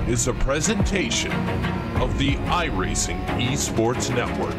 is a presentation of the iRacing eSports Network.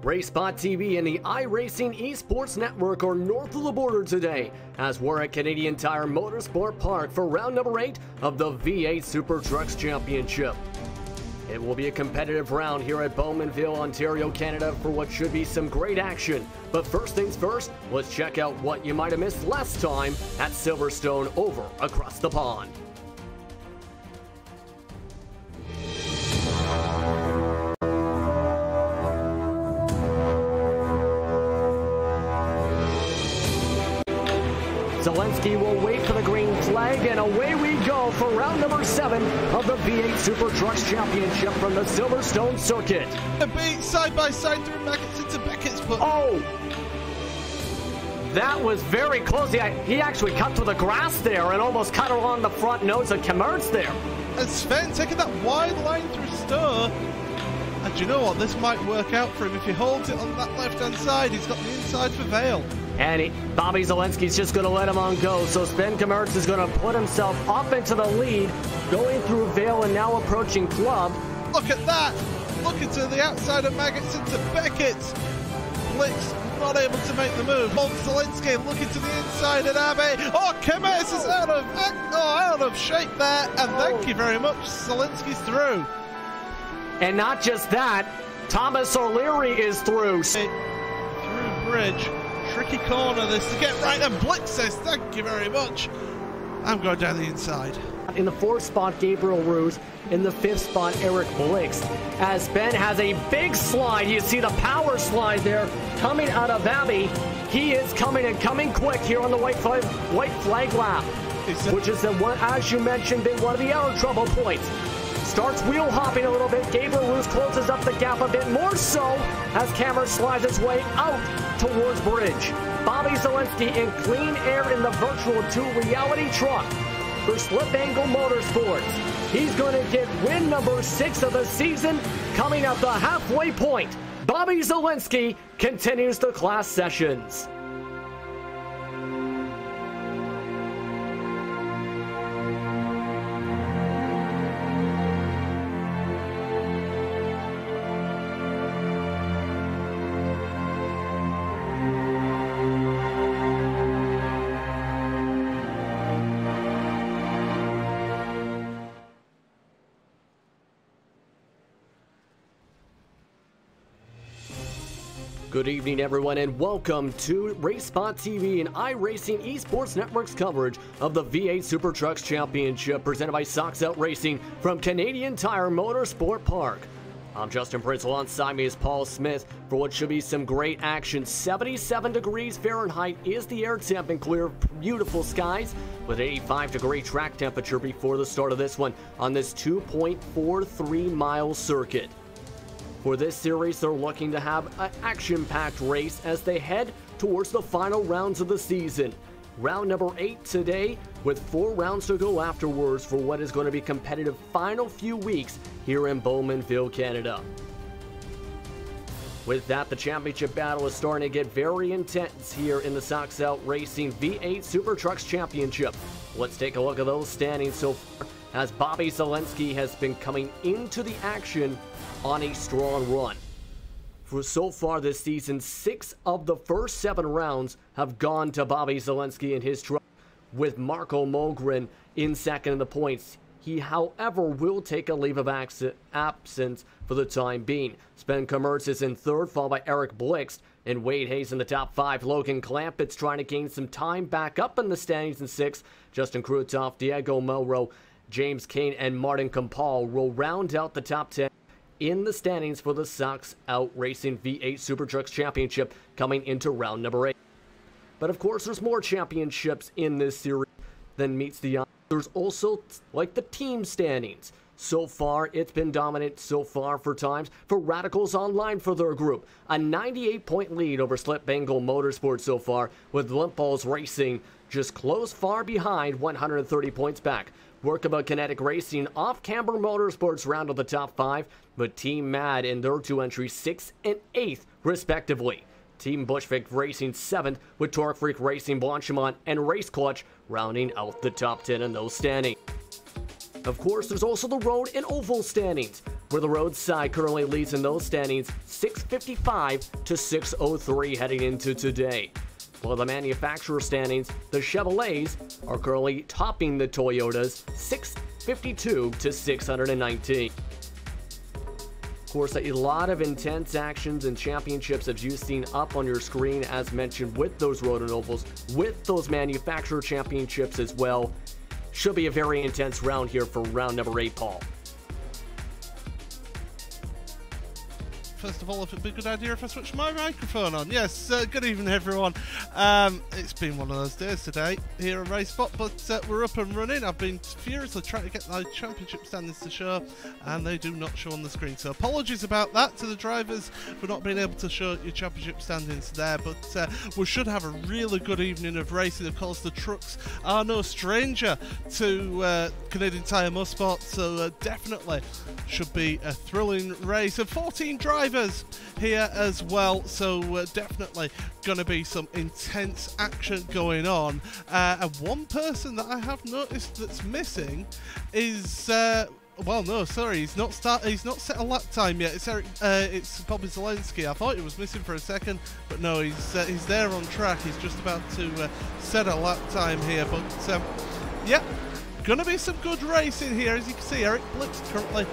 RaceSpot TV and the iRacing eSports Network are north of the border today as we're at Canadian Tire Motorsport Park for round number 8 of the V8 SuperTrucks Championship. It will be a competitive round here at Bowmanville, Ontario, Canada for what should be some great action. But first things first, let's check out what you might have missed last time at Silverstone over across the pond. Zelensky will wait for the green flag, and away we go for round number 7 of the V8 SuperTrucks Championship from the Silverstone circuit. A beat side by side through Maggots into Beckett's put. Oh! That was very close. He actually cut through the grass there and almost cut along the front nose of Kamertz there. And Sven taking that wide line through Stur. And you know what? This might work out for him. If he holds it on that left-hand side, he's got the inside for Vale. And Bobby Zelensky's just going to let him on go. So Sven Kamertz is going to put himself up into the lead, going through Vale and now approaching Club. Look at that! Looking to the outside of Maggots into Beckett. Blix not able to make the move. Old Zelensky looking to the inside at Abbey. Oh, Kamertz is out of shape there. And thank you very much. Zelensky's through. And not just that, Thomas O'Leary is through. Through bridge. Tricky corner this to get right, and Blix says thank you very much. I'm going down the inside. In the 4th spot, Gabriel Roos. In the 5th spot, Eric Blix. As Ben has a big slide, you see the power slide there coming out of Abbey. He is coming and coming quick here on the white flag lap, which is, as you mentioned, been one of the outer trouble points. Starts wheel hopping a little bit. Gabriel Roos closes up the gap a bit more so as Cameron slides his way out towards bridge. Bobby Zelensky in clean air in the Virtual 2 reality truck for Slip Angle Motorsports. He's going to get win number 6 of the season coming at the halfway point. Bobby Zelensky continues the class sessions. Good evening, everyone, and welcome to RaceSpot TV and iRacing eSports Network's coverage of the V8 SuperTrucks Championship presented by Sox Out Racing from Canadian Tire Motorsport Park. I'm Justin Prince. Alongside me is Paul Smith for what should be some great action. 77 degrees Fahrenheit is the air temp and clear, beautiful skies with 85-degree track temperature before the start of this one on this 2.43-mile circuit. For this series, they're looking to have an action-packed race as they head towards the final rounds of the season. Round number 8 today, with 4 rounds to go afterwards for what is going to be competitive final few weeks here in Bowmanville, Canada. With that, the championship battle is starting to get very intense here in the Sox Out Racing V8 SuperTrucks Championship. Let's take a look at those standings so far as Bobby Zelensky has been coming into the action on a strong run. For so far this season, 6 of the first 7 rounds have gone to Bobby Zelensky and his truck, with Marco Mogren in second in the points. He, however, will take a leave of absence for the time being. Sven Kamertz is in third, followed by Eric Blix and Wade Hayes in the top 5. Logan Clampett's trying to gain some time back up in the standings in 6th. Justin Krutov, Diego Melro, James Kane, and Martin Campal will round out the top 10 in the standings for the Sox Out Racing V8 SuperTrucks Championship coming into round number 8. But of course, there's more championships in this series than meets the eye. There's also like the team standings. So far, it's been dominant so far for times for Radicals Online for their group. A 98-point lead over Slip Bengal Motorsport so far, with Limpballs Racing just close far behind, 130 points back. Workabout Kinetic Racing off Camber Motorsports rounded the top 5, but Team Mad in their 2 entries 6th and 8th respectively. Team Bushvic Racing 7th, with Torque Freak Racing Blanchimont and Race Clutch rounding out the top 10 in those standings. Of course, there's also the road and oval standings, where the road side currently leads in those standings 655 to 603 heading into today. While the manufacturer standings, the Chevrolets are currently topping the Toyotas 652 to 619. Of course, a lot of intense actions and championships as you've seen up on your screen, as mentioned, with those road and ovals, with those manufacturer championships as well. Should be a very intense round here for round number 8, Paul. First of all, if it'd be a good idea if I switch my microphone on. Yes, good evening everyone. It's been one of those days today here at RaceSpot, but we're up and running. I've been furiously trying to get my championship standings to show, and they do not show on the screen. So apologies about that to the drivers for not being able to show your championship standings there, but we should have a really good evening of racing. Of course, the trucks are no stranger to Canadian Tire Motorsport, so definitely should be a thrilling race. And 14 drivers here as well, so definitely going to be some intense action going on. And one person that I have noticed that's missing is well, no, sorry, he's not set a lap time yet. It's Bobby Zelensky. I thought he was missing for a second, but no, he's there on track. He's just about to set a lap time here. But yeah, gonna be some good racing here. As you can see, Eric Blix currently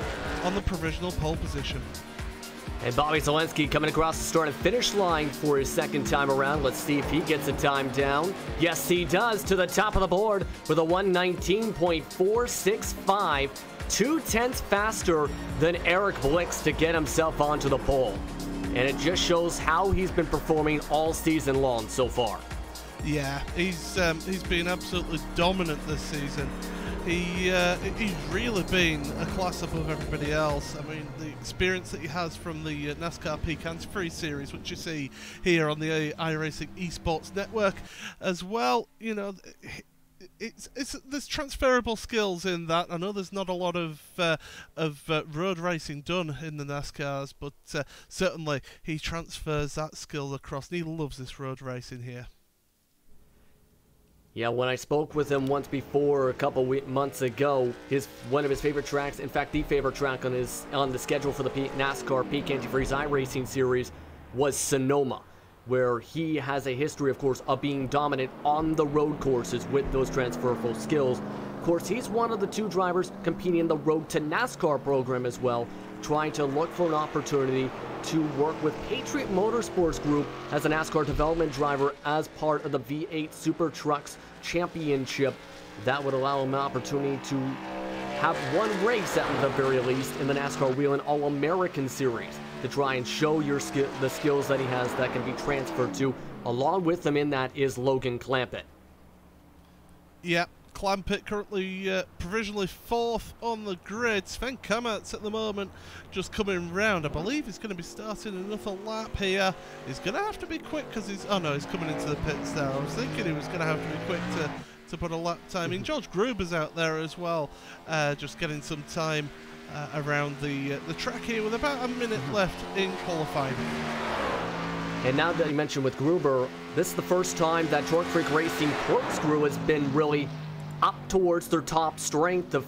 on the provisional pole position. And Bobby Zelensky coming across the start and finish line for his second time around. Let's see if he gets a time down. Yes, he does, to the top of the board with a 119.465, 2/10 faster than Eric Blix to get himself onto the pole. And it just shows how he's been performing all season long so far. Yeah, he's been absolutely dominant this season. He's really been a class above everybody else. I mean, the experience that he has from the NASCAR Peak Antifreeze series, which you see here on the iRacing eSports network as well, you know, there's transferable skills in that. I know there's not a lot of road racing done in the NASCARs, but certainly he transfers that skill across, and he loves this road racing here. Yeah, when I spoke with him once before, a couple months ago, one of his favorite tracks, in fact the favorite track on the schedule for the NASCAR Peak Antifreeze iRacing series was Sonoma, where he has a history, of course, of being dominant on the road courses with those transferable skills. Of course, he's one of the 2 drivers competing in the Road to NASCAR program as well, trying to look for an opportunity to work with Patriot Motorsports Group as a NASCAR development driver as part of the V8 SuperTrucks Championship. That would allow him an opportunity to have one race at the very least in the NASCAR Whelen All-American Series to try and show the skills that he has that can be transferred to. Along with him in that is Logan Clampett. Yeah. Clampett currently provisionally 4th on the grid. Sven Kamertz at the moment just coming round. I believe he's going to be starting another lap here. He's going to have to be quick because he's coming into the pits there. I was thinking he was going to have to be quick to put a lap time in. George Gruber's out there as well, just getting some time around the track here with about a minute left in qualifying. And now that you mentioned with Gruber, this is the first time that Torque Freak Racing Corkscrew has been really up towards their top strength. The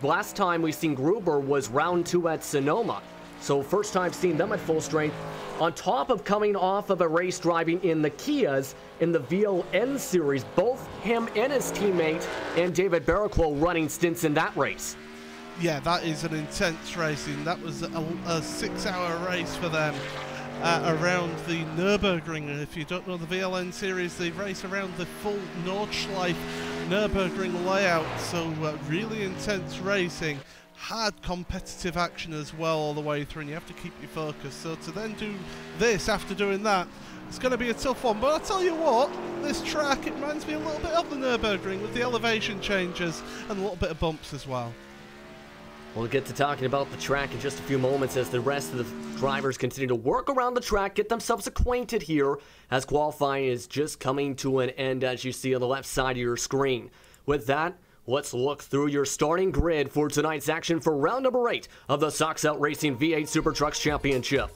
last time we seen Gruber was round 2 at Sonoma. So first time seeing them at full strength, on top of coming off of a race driving in the Kias in the VLN series. Both him and his teammate and David Barraclough running stints in that race. Yeah, that is an intense racing. That was a 6-hour race for them. Around the Nürburgring, and if you don't know the VLN series, they race around the full Nordschleife Nürburgring layout, so really intense racing, hard competitive action as well all the way through, and you have to keep your focus. So to then do this after doing that, It's going to be a tough one, but I'll tell you what, this track, it reminds me a little bit of the Nürburgring with the elevation changes and a little bit of bumps as well. We'll get to talking about the track in just a few moments as the rest of the drivers continue to work around the track, get themselves acquainted here as qualifying is just coming to an end, as you see on the left side of your screen. With that, let's look through your starting grid for tonight's action for round number 8 of the Sox Out Racing V8 SuperTrucks Championship.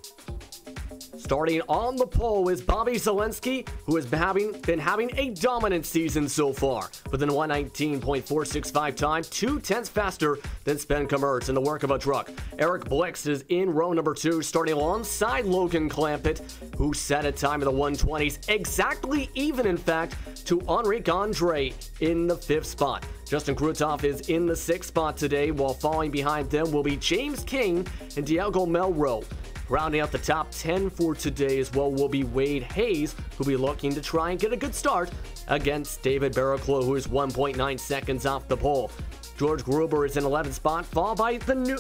Starting on the pole is Bobby Zelensky, who has been having a dominant season so far, with an 119.465 time, 2/10 faster than Sven Kammertz in the work of a truck. Eric Blixt is in row number 2, starting alongside Logan Clampett, who set a time in the 120s, exactly even, in fact, to Enrique Andre in the 5th spot. Justin Krutov is in the 6th spot today, while falling behind them will be James King and Diego Melro. Rounding out the top 10 for today as well will be Wade Hayes, who'll be looking to try and get a good start against David Barraclough, who is 1.9 seconds off the pole. George Gruber is in 11th spot, followed by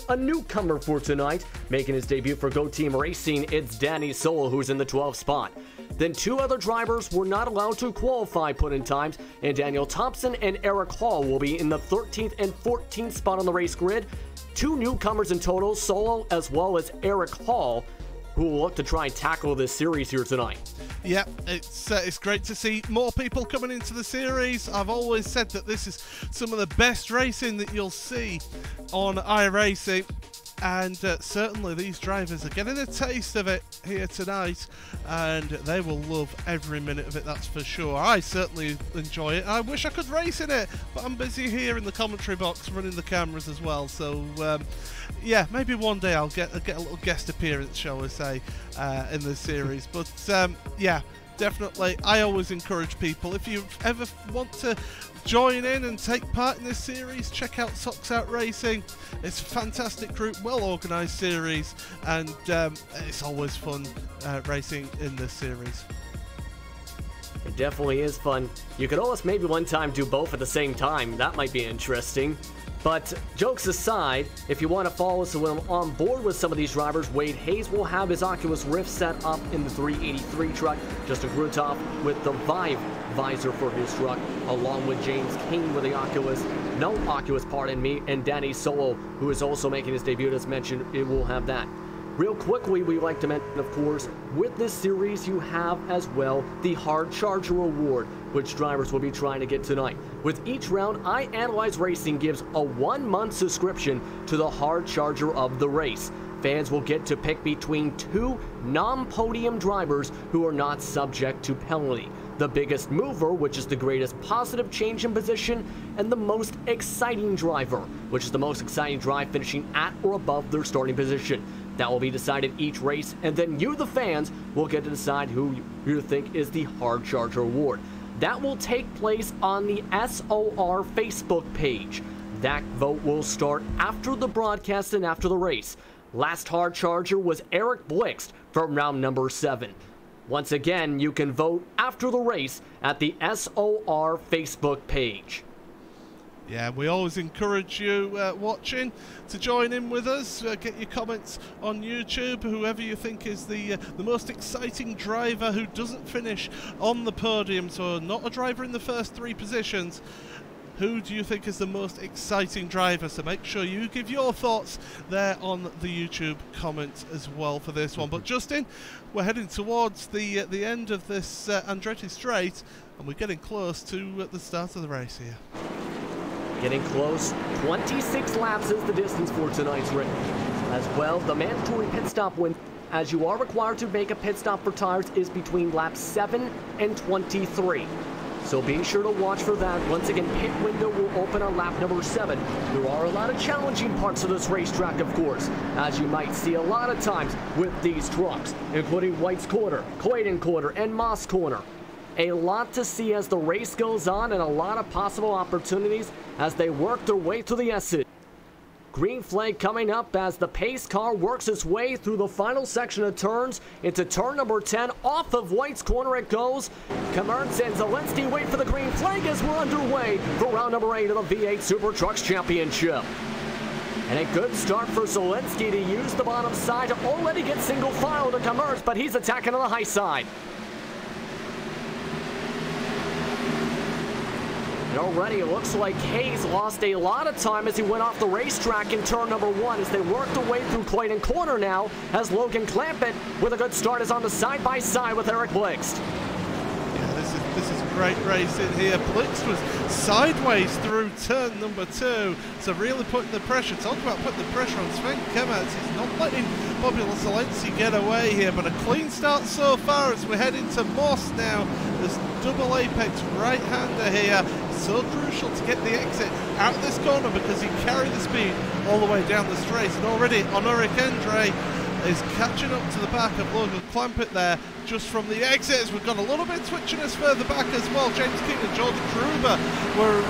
a newcomer for tonight. Making his debut for Go Team Racing, it's Danny Sowell, who's in the 12th spot. Then 2 other drivers were not allowed to qualify put-in times, and Daniel Thompson and Eric Hall will be in the 13th and 14th spot on the race grid. 2 newcomers in total, Solo as well as Eric Hall, who will look to try and tackle this series here tonight. Yeah, it's great to see more people coming into the series. I've always said that this is some of the best racing that you'll see on iRacing. And certainly these drivers are getting a taste of it here tonight, and they will love every minute of it, that's for sure. I certainly enjoy it. I wish I could race in it, but I'm busy here in the commentary box running the cameras as well. So yeah, maybe one day I'll get a little guest appearance, shall we say, in this series. But yeah, definitely, I always encourage people, if you ever want to join in and take part in this series, check out Sox Out Racing. It's a fantastic group, well organised series, and it's always fun racing in this series. It definitely is fun. You could almost maybe one time do both at the same time. That might be interesting. But jokes aside, if you want to follow us on board with some of these drivers, Wade Hayes will have his Oculus Rift set up in the 383 truck. Justin Krutov with the Vive visor for his truck, along with James King with the Oculus, and Danny Solo, who is also making his debut, as mentioned, it will have that. Real quickly, we like to mention, of course, with this series, you have as well the Hard Charger Award, which drivers will be trying to get tonight. With each round, iAnalyze Racing gives a 1-month subscription to the Hard Charger of the race. Fans will get to pick between 2 non-podium drivers who are not subject to penalty. The biggest mover, which is the greatest positive change in position, and the most exciting driver, which is the most exciting drive finishing at or above their starting position. That will be decided each race, and then you, the fans, will get to decide who you think is the Hard Charger Award. That will take place on the SOR Facebook page. That vote will start after the broadcast and after the race. Last Hard Charger was Eric Blixt from round number 7. Once again, you can vote after the race at the SOR Facebook page. Yeah, we always encourage you watching to join in with us. Get your comments on YouTube. Whoever you think is the most exciting driver who doesn't finish on the podium, so not a driver in the first 3 positions. Who do you think is the most exciting driver? So make sure you give your thoughts there on the YouTube comments as well for this one. But Justin, we're heading towards the end of this Andretti Straight, and we're getting close to the start of the race here. Getting close. 26 laps is the distance for tonight's race. As well, the mandatory pit stop win, as you are required to make a pit stop for tires, is between laps 7 and 23. So be sure to watch for that. Once again, pit window will open on lap number 7. There are a lot of challenging parts of this racetrack, of course, as you might see a lot of times with these trucks, including White's Corner, Clayton Corner, and Moss Corner. A lot to see as the race goes on, and a lot of possible opportunities as they work their way through the S's. Green flag coming up as the pace car works its way through the final section of turns into turn number 10. Off of White's Corner it goes. Kammertz and Zelensky wait for the green flag as we're underway for round number 8 of the V8 SuperTrucks Championship. And a good start for Zelensky to use the bottom side to already get single file to Kammertz, but he's attacking on the high side. already it looks like Hayes lost a lot of time as he went off the racetrack in turn number 1 as they worked their way through Clayton Corner now, as Logan Clampett with a good start is on the side-by-side with Eric Blixt. Yeah, this is great racing here. Blixt was sideways through turn number 2, so really putting the pressure. Talk about putting the pressure on Sven Kemerts. He's not letting Bobby Zalenski get away here, but a clean start so far as we head into Moss now. This double apex right-hander here, so crucial to get the exit out of this corner because he carried the speed all the way down the straight. And already Honorik Endre is catching up to the back of Logan Clampett there just from the exits. We've got a little bit of twitchiness further back as well. James King and George Gruber were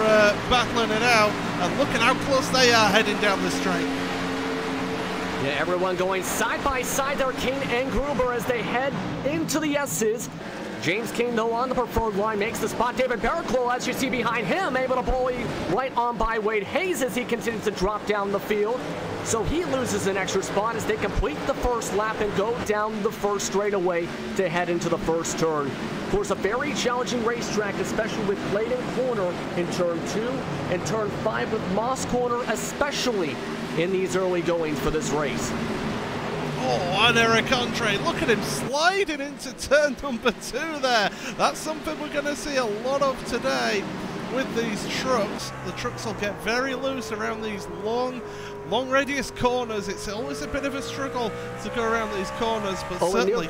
battling it out, and look at how close they are heading down the straight. Yeah, everyone going side by side there, King and Gruber, as they head into the S's. James King, though, on the preferred line, makes the spot. David Barraclough, as you see behind him, able to bully right on by Wade Hayes as he continues to drop down the field. So he loses an extra spot as they complete the first lap and go down the first straightaway to head into the first turn. Of course, a very challenging racetrack, especially with Clayton Corner in turn 2 and turn 5 with Moss Corner, especially in these early goings for this race. Oh, and Eric Andre, look at him sliding into turn number 2 there. That's something we're going to see a lot of today with these trucks. The trucks will get very loose around these long radius corners. It's always a bit of a struggle to go around these corners, but certainly...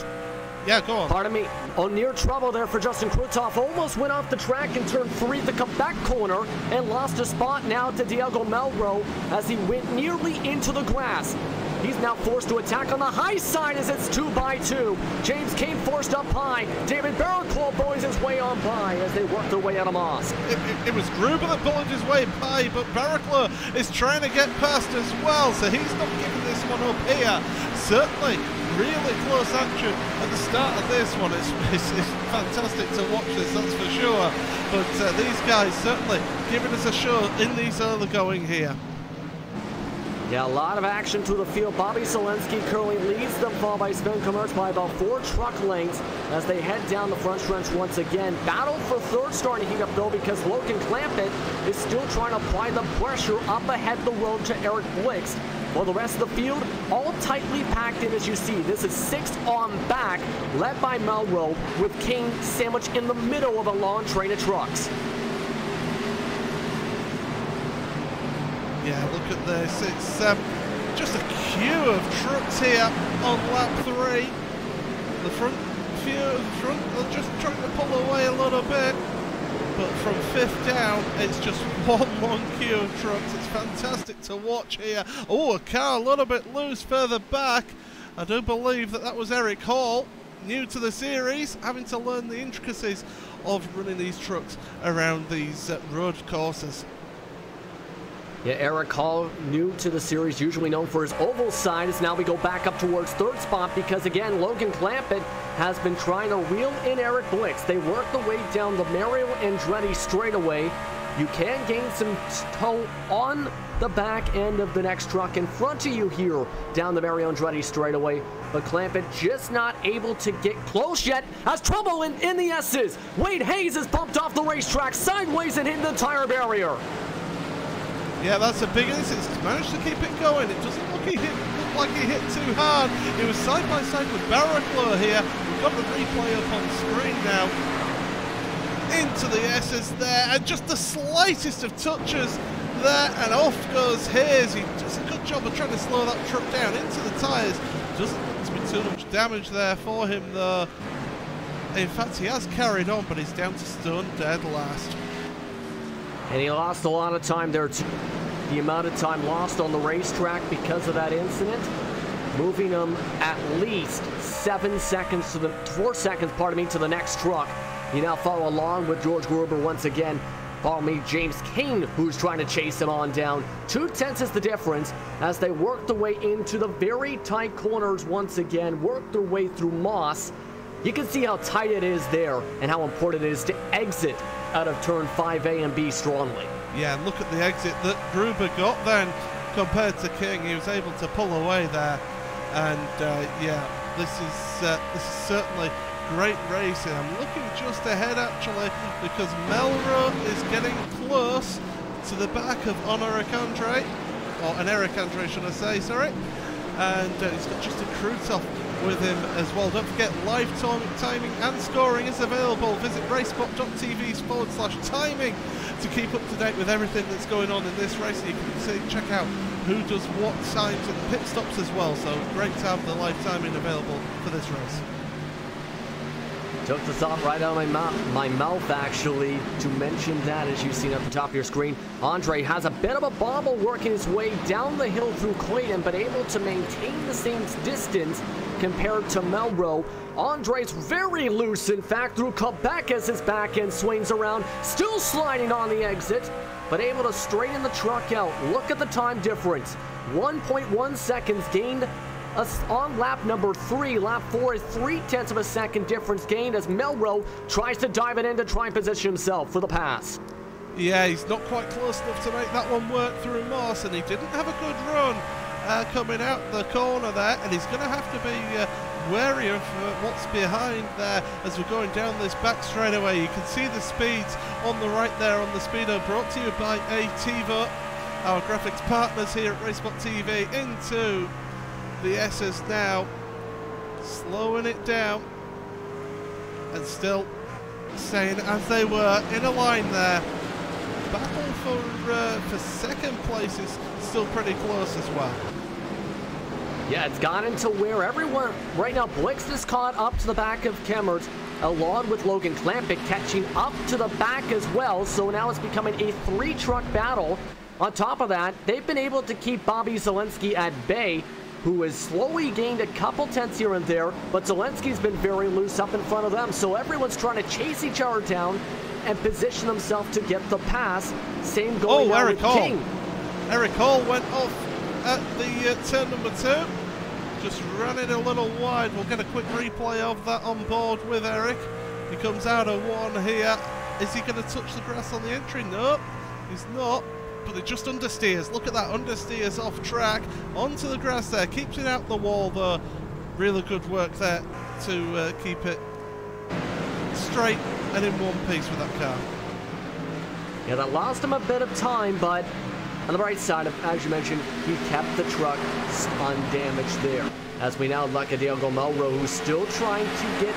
Yeah, go on. Pardon me. Oh, near trouble there for Justin Kruthoff. Almost went off the track in turn 3, the comeback corner, and lost a spot now to Diego Melro as he went nearly into the grass. He's now forced to attack on the high side as it's 2x2. James King forced up high. David Barraclough bullies his way on by as they work their way out of Moss. It was Gruber that bullied his way by, but Barraclough is trying to get past as well, so he's not giving this one up here. Certainly really close action at the start of this one. It's fantastic to watch this, that's for sure. But these guys certainly giving us a show in these early going here. Yeah, a lot of action through the field. Bobby Zalenski currently leads them, followed by Sven Kemerts by about 4 truck lengths as they head down the front stretch once again. Battle for third starting to heat up, though, because Logan Clampett is still trying to apply the pressure up ahead the road to Eric Blixt. While the rest of the field, all tightly packed in as you see. This is 6 on back, led by Melro, with King sandwiched in the middle of a long train of trucks. Yeah, look at this. It's just a queue of trucks here on lap 3. The front they're just trying to pull away a little bit. But from 5th down, it's just one long queue of trucks. It's fantastic to watch here. Oh, a car a little bit loose further back. I do believe that was Eric Hall, new to the series, having to learn the intricacies of running these trucks around these road courses. Yeah, Eric Hall, new to the series, usually known for his oval side, as now we go back up towards 3rd spot because, again, Logan Clampett has been trying to reel in Eric Blixt. They work the way down the Mario Andretti straightaway. You can gain some tow on the back end of the next truck in front of you here down the Mario Andretti straightaway, but Clampett just not able to get close yet. Has trouble in the S's. Wade Hayes is bumped off the racetrack sideways and hitting the tire barrier. Yeah, that's a big instance. He's managed to keep it going. It doesn't look like he hit too hard. He was side by side with Barraclough here. We've got the replay up on screen now. Into the S's there, and just the slightest of touches there, and off goes Hayes. He does a good job of trying to slow that truck down into the tyres. Doesn't look to be too much damage there for him though. In fact, he has carried on, but he's down to stone dead last. And he lost a lot of time there too. The amount of time lost on the racetrack because of that incident, moving him at least 4 seconds, to the next truck. You now follow along with George Gruber once again. Follow me, James King, who's trying to chase him on down. 2/10 is the difference as they work their way into the very tight corners once again, work their way through Moss. You can see how tight it is there and how important it is to exit out of turn 5A and B strongly. Yeah, and look at the exit that Gruber got then compared to King. He was able to pull away there, and yeah, this is certainly great racing. I'm looking just ahead actually because Melro is getting close to the back of Eric Andre, or an Eric Andre should I say, sorry. And he's got just a Krutov with him as well. Don't forget, live timing and scoring is available. Visit racesport.tv/timing to keep up to date with everything that's going on in this race. You can see, check out who does what times at the pit stops as well. So great to have the live timing available for this race. Took the thought right out of my mouth, actually, to mention that, as you've seen at the top of your screen. Andre has a bit of a bobble working his way down the hill through Clayton, but able to maintain the same distance compared to Melro. Andre's very loose, in fact, through Quebec as his back end swings around, still sliding on the exit, but able to straighten the truck out. Look at the time difference. 1.1 seconds gained on lap number 3. Lap 4 is 0.3 of a second difference gained as Melro tries to dive it in to try and position himself for the pass. Yeah, he's not quite close enough to make that one work through Moss, and he didn't have a good run coming out the corner there, and he's going to have to be wary of what's behind there as we're going down this back straightaway. You can see the speeds on the right there on the speedo, brought to you by ATVO, our graphics partners here at Racesport TV, into the S's now, slowing it down and still staying as they were in a line there. Battle for second place is still pretty close as well. Yeah, it's gotten to where everyone right now. Blix is caught up to the back of Kemmert, along with Logan Klampik catching up to the back as well. So now it's becoming a 3-truck battle. On top of that, they've been able to keep Bobby Zelensky at bay, who has slowly gained a couple tenths here and there, but Zelensky's been very loose up in front of them. So everyone's trying to chase each other down and position themselves to get the pass. Same going on with King. Eric Hall went off at the turn number 2. Just ran it a little wide. We'll get a quick replay of that on board with Eric. He comes out of 1 here. Is he going to touch the grass on the entry? No, he's not. But it just understeers. Look at that, understeers off track onto the grass there. Keeps it out the wall though. Really good work there to keep it straight and in one piece with that car. Yeah, that lost him a bit of time, but on the right side, as you mentioned, he kept the truck undamaged there. As we now look at Diego Melro, who's still trying to get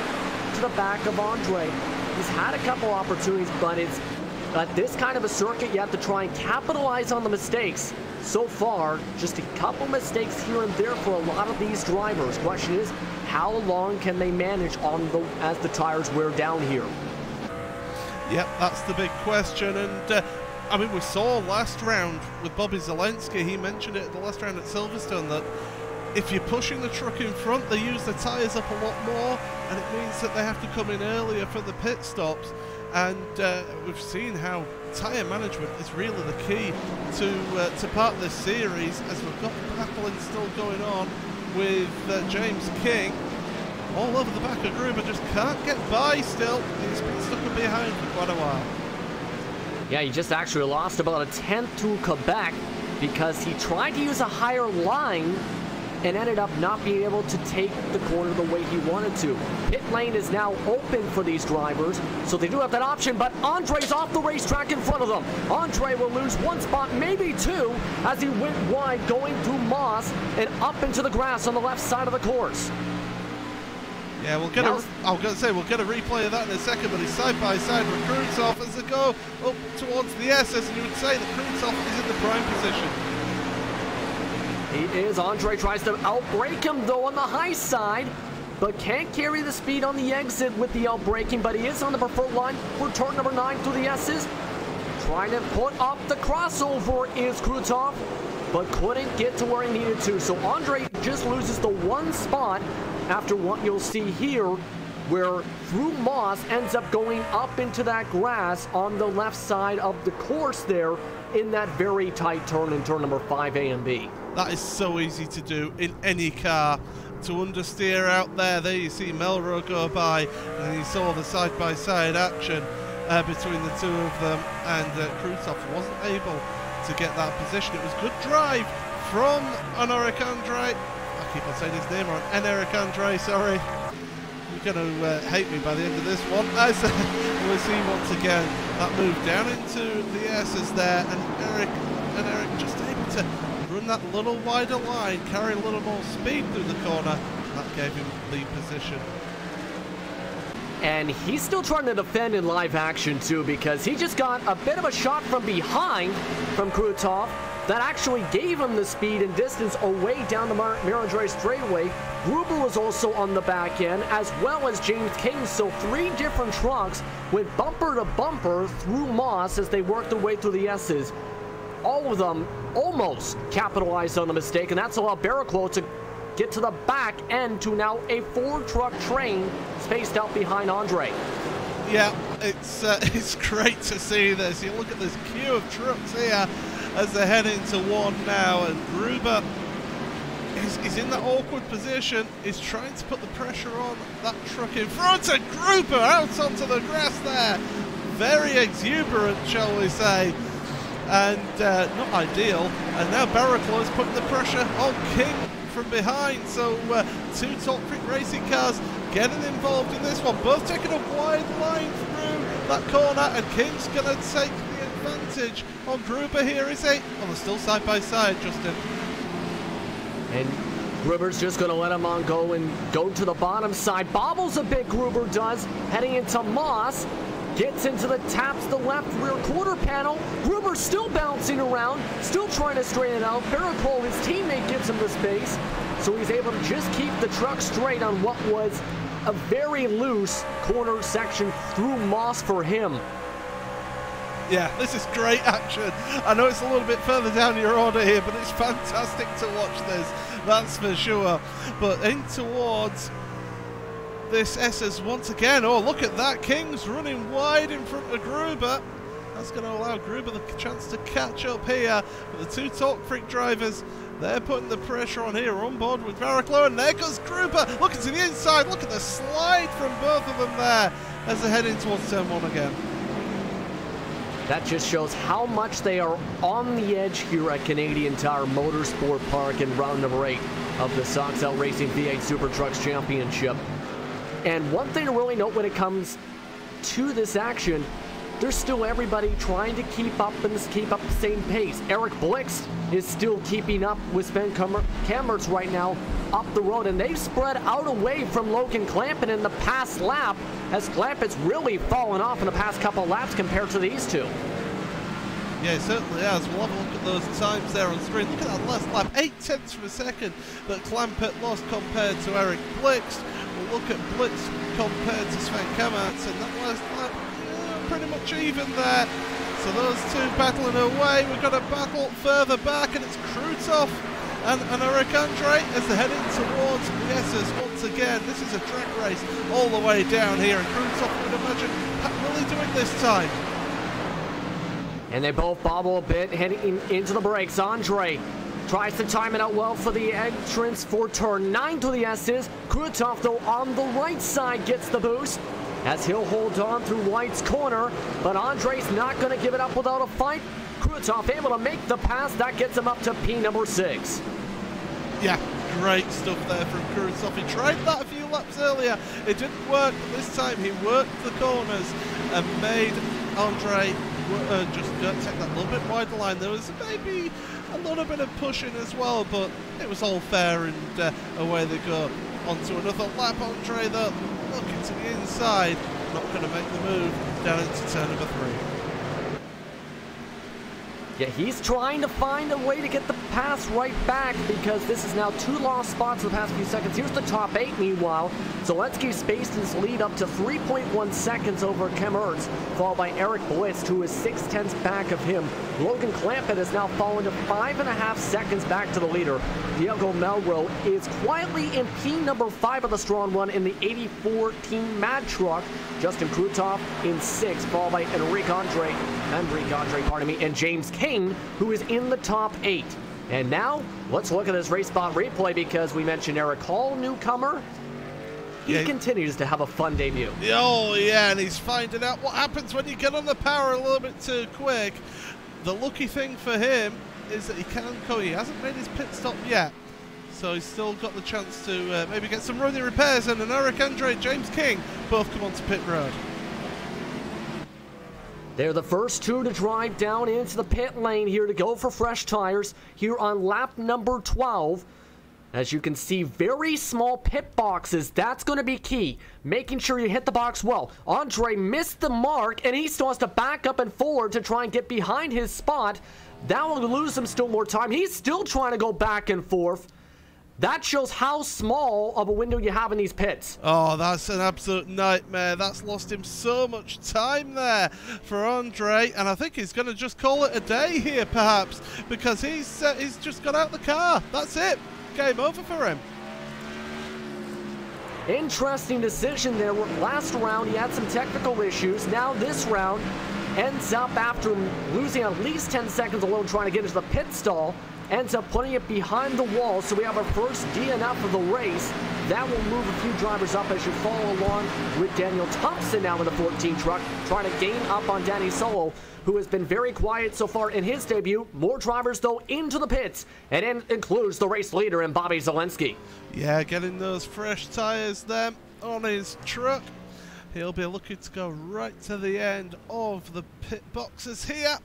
to the back of Andre. He's had a couple opportunities, but it's at this kind of a circuit, you have to try and capitalize on the mistakes. So far, just a couple mistakes here and there for a lot of these drivers. Question is, how long can they manage as the tires wear down here? Yep, that's the big question. And I mean, we saw last round with Bobby Zelensky, he mentioned it at the last round at Silverstone, that if you're pushing the truck in front, they use the tyres up a lot more, and it means that they have to come in earlier for the pit stops. And we've seen how tyre management is really the key to part of this series, as we've got battling still going on with James King all over the back of Gruber, just can't get by still. He's been stuck behind for quite a while. Yeah, he just actually lost about a tenth through Quebec because he tried to use a higher line and ended up not being able to take the corner the way he wanted to. Pit lane is now open for these drivers, so they do have that option, but Andre's off the racetrack in front of them. Andre will lose 1 spot, maybe 2, as he went wide going through Moss and up into the grass on the left side of the course. Yeah, we'll get we'll get a replay of that in a second, but he's side by side with Krutov as they go up towards the S's, and you would say that Krutov is in the prime position. He is. Andre tries to outbrake him though on the high side, but can't carry the speed on the exit with the outbraking, but he is on the preferred line for turn number 9 through the S's. Trying to put up the crossover is Krutov, but couldn't get to where he needed to. So Andre just loses the 1 spot after what you'll see here, where through Moss ends up going up into that grass on the left side of the course there in that very tight turn in turn number 5A and B. That is so easy to do in any car, to understeer out there. There you see Melro go by, and you saw the side-by-side action between the two of them, and Krutov wasn't able to get that position. It was good drive from Eric Andre. I keep on saying his name wrong. Eric Andre, sorry. going to hate me by the end of this one. As we'll see once again that move down into the S's there, and Eric just able to run that little wider line, carry a little more speed through the corner. That gave him the position. And he's still trying to defend in live action too, because he just got a bit of a shot from behind from Krutov that actually gave him the speed and distance away down the Mirandre straightaway. Gruber was also on the back end, as well as James King. So 3 different trucks went bumper to bumper through Moss as they worked their way through the S's. All of them almost capitalized on the mistake, and that's allowed Barrichello to get to the back end to now a 4-truck train spaced out behind Andre. Yeah, it's great to see this. You look at this queue of trucks here as they're heading to one now, and Gruber is in that awkward position. He's trying to put the pressure on that truck in front, and Gruber out onto the grass there. Very exuberant, shall we say, and not ideal. And now Barrichello is putting the pressure on King from behind, so 2 Top Freak racing cars getting involved in this one, both taking a wide line through that corner, and King's going to take the advantage on Gruber here, is he? Oh, they're still side by side, Justin. And Gruber's just going to let him on go and go to the bottom side. Bobbles a bit, Gruber does, heading into Moss. Gets into the taps the left rear quarter panel. Gruber still bouncing around, still trying to straighten it out. Barrichello, his teammate, gives him the space, so he's able to just keep the truck straight on what was a very loose corner section through Moss for him. Yeah, this is great action. I know it's a little bit further down your order here, but it's fantastic to watch this, that's for sure. But in towards this S's once again. Oh, look at that. King's running wide in front of Gruber. That's going to allow Gruber the chance to catch up here. But the 2 Talk Freak drivers, they're putting the pressure on here on board with Barrichello. And there goes Gruber. Looking to the inside. Look at the slide from both of them there as they're heading towards turn 1 again. That just shows how much they are on the edge here at Canadian Tire Motorsport Park in round number 8 of the Sox Out Racing V8 SuperTrucks Championship. And one thing to really note when it comes to this action, there's still everybody trying to keep up and keep up the same pace. Eric Blix is still keeping up with Sven Kammertz right now up the road, and they've spread out away from Logan Clampett in the past lap, as Clampett's really fallen off in the past couple laps compared to these two. Yeah, it certainly has. We'll have a look at those times there on screen. Look at that last lap, 0.8 of a second that Clampett lost compared to Eric Blix. We'll look at Blitz compared to Sven Kammertz, and that last lap, pretty much even there. So those two battling away. We've got a battle further back, and it's Krutov and Eric Andre as they're heading towards the S's once again. This is a track race all the way down here, and Krutov would imagine Pat Willie doing this time. And they both bobble a bit, heading into the brakes. Andre tries to time it out well for the entrance for turn 9 to the S's. Krutov, though, on the right side gets the boost as he'll hold on through White's corner, but Andre's not going to give it up without a fight. Krutov able to make the pass. That gets him up to P number 6. Yeah, great stuff there from Krutov. He tried that a few laps earlier. It didn't work, but this time he worked the corners and made Andre just take that little bit wider line. There was maybe a little bit of pushing as well, but it was all fair, and away they go. Onto another lap. Andre, though, looking to the inside, not going to make the move down into turn number 3. Yeah, he's trying to find a way to get the pass right back, because this is now 2 lost spots in the past few seconds. Here's the top 8, meanwhile. Zelensky spaced his lead up to 3.1 seconds over Kammertz, followed by Eric Blitz, who is 0.6 back of him. Logan Clampett has now fallen to 5.5 seconds back to the leader. Diego Melro is quietly in P number 5 of the strong run in the 84 Team Mad Truck. Justin Krutov in 6th, followed by Enrique Andre, and James King, who is in the top 8. And now, let's look at this race spot replay, because we mentioned Eric Hall, newcomer. He continues to have a fun debut. Oh, yeah, and he's finding out what happens when you get on the power a little bit too quick. The lucky thing for him is that he hasn't made his pit stop yet. so he's still got the chance to maybe get some running repairs, and Eric Andre, James King both come onto pit road. They're the first two to drive down into the pit lane here to go for fresh tires here on lap number 12. As you can see, very small pit boxes. That's going to be key. Making sure you hit the box well. Andre missed the mark, and he still has to back up and forward to try and get behind his spot. That will lose him still more time. He's still trying to go back and forth. That shows how small of a window you have in these pits. Oh, that's an absolute nightmare. That's lost him so much time there for Andre, and I think he's going to just call it a day here, perhaps, because he's just got out the car. That's it. Game over for him. Interesting decision there. Last round, he had some technical issues. Now this round ends up, after losing at least 10 seconds alone trying to get into the pit stall, ends up putting it behind the wall, so we have our first DNF of the race. That will move a few drivers up as you follow along with Daniel Thompson now in the 14 truck, trying to gain up on Danny Solo, who has been very quiet so far in his debut. More drivers, though, into the pits, and it includes the race leader in Bobby Zelensky. Yeah, getting those fresh tyres there on his truck. He'll be looking to go right to the end of the pit boxes here.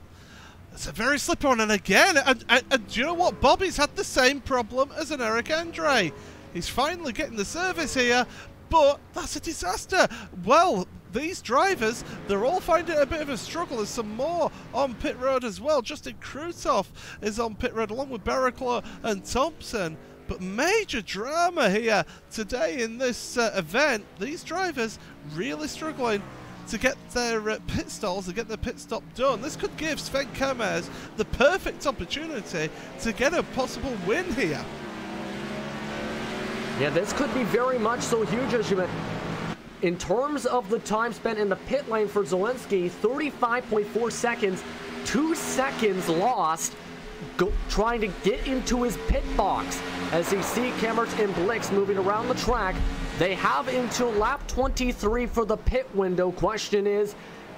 It's a very slippery one, and again, and do you know what? Bobby's had the same problem as an Eric Andre. He's finally getting the service here, but that's a disaster. Well, these drivers, they're all finding it a bit of a struggle. There's some more on pit road as well. Justin Krutov is on pit road along with Barraclough and Thompson. But major drama here today in this event. These drivers really struggling to get their pit stalls, to get their pit stop done. This could give Sven Kamers the perfect opportunity to get a possible win here. Yeah, this could be very much so huge, as you meant. In terms of the time spent in the pit lane for Zelensky, 35.4 seconds, 2 seconds lost trying to get into his pit box. As you see Kamers and Blix moving around the track, they have until lap 23 for the pit window. Question is,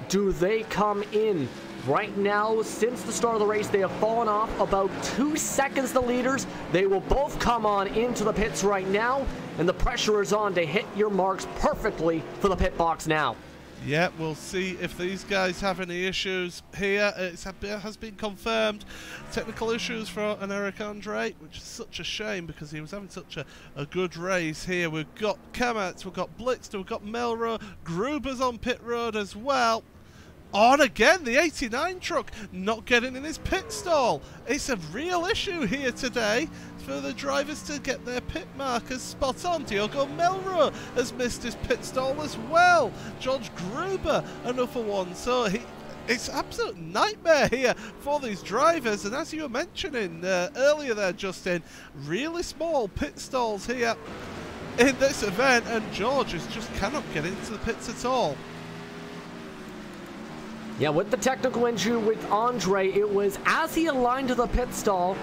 do they come in? Right now, since the start of the race, they have fallen off about 2 seconds, the leaders. They will both come on into the pits right now, and the pressure is on to hit your marks perfectly for the pit box now. Yeah, we'll see if these guys have any issues here. It has been confirmed. Technical issues for an Eric Andre, which is such a shame because he was having such a good race here. We've got Kamatz, we've got Blix, we've got Melro, Gruber's on pit road as well. On again, the 89 truck not getting in his pit stall. It's a real issue here today for the drivers to get their pit markers spot on. Diogo Melro has missed his pit stall as well. George Gruber, another one. So it's absolute nightmare here for these drivers. And as you were mentioning earlier there, Justin, really small pit stalls here in this event, and George just cannot get into the pits at all. Yeah, with the technical issue with Andre, it was as he aligned to the pit stall,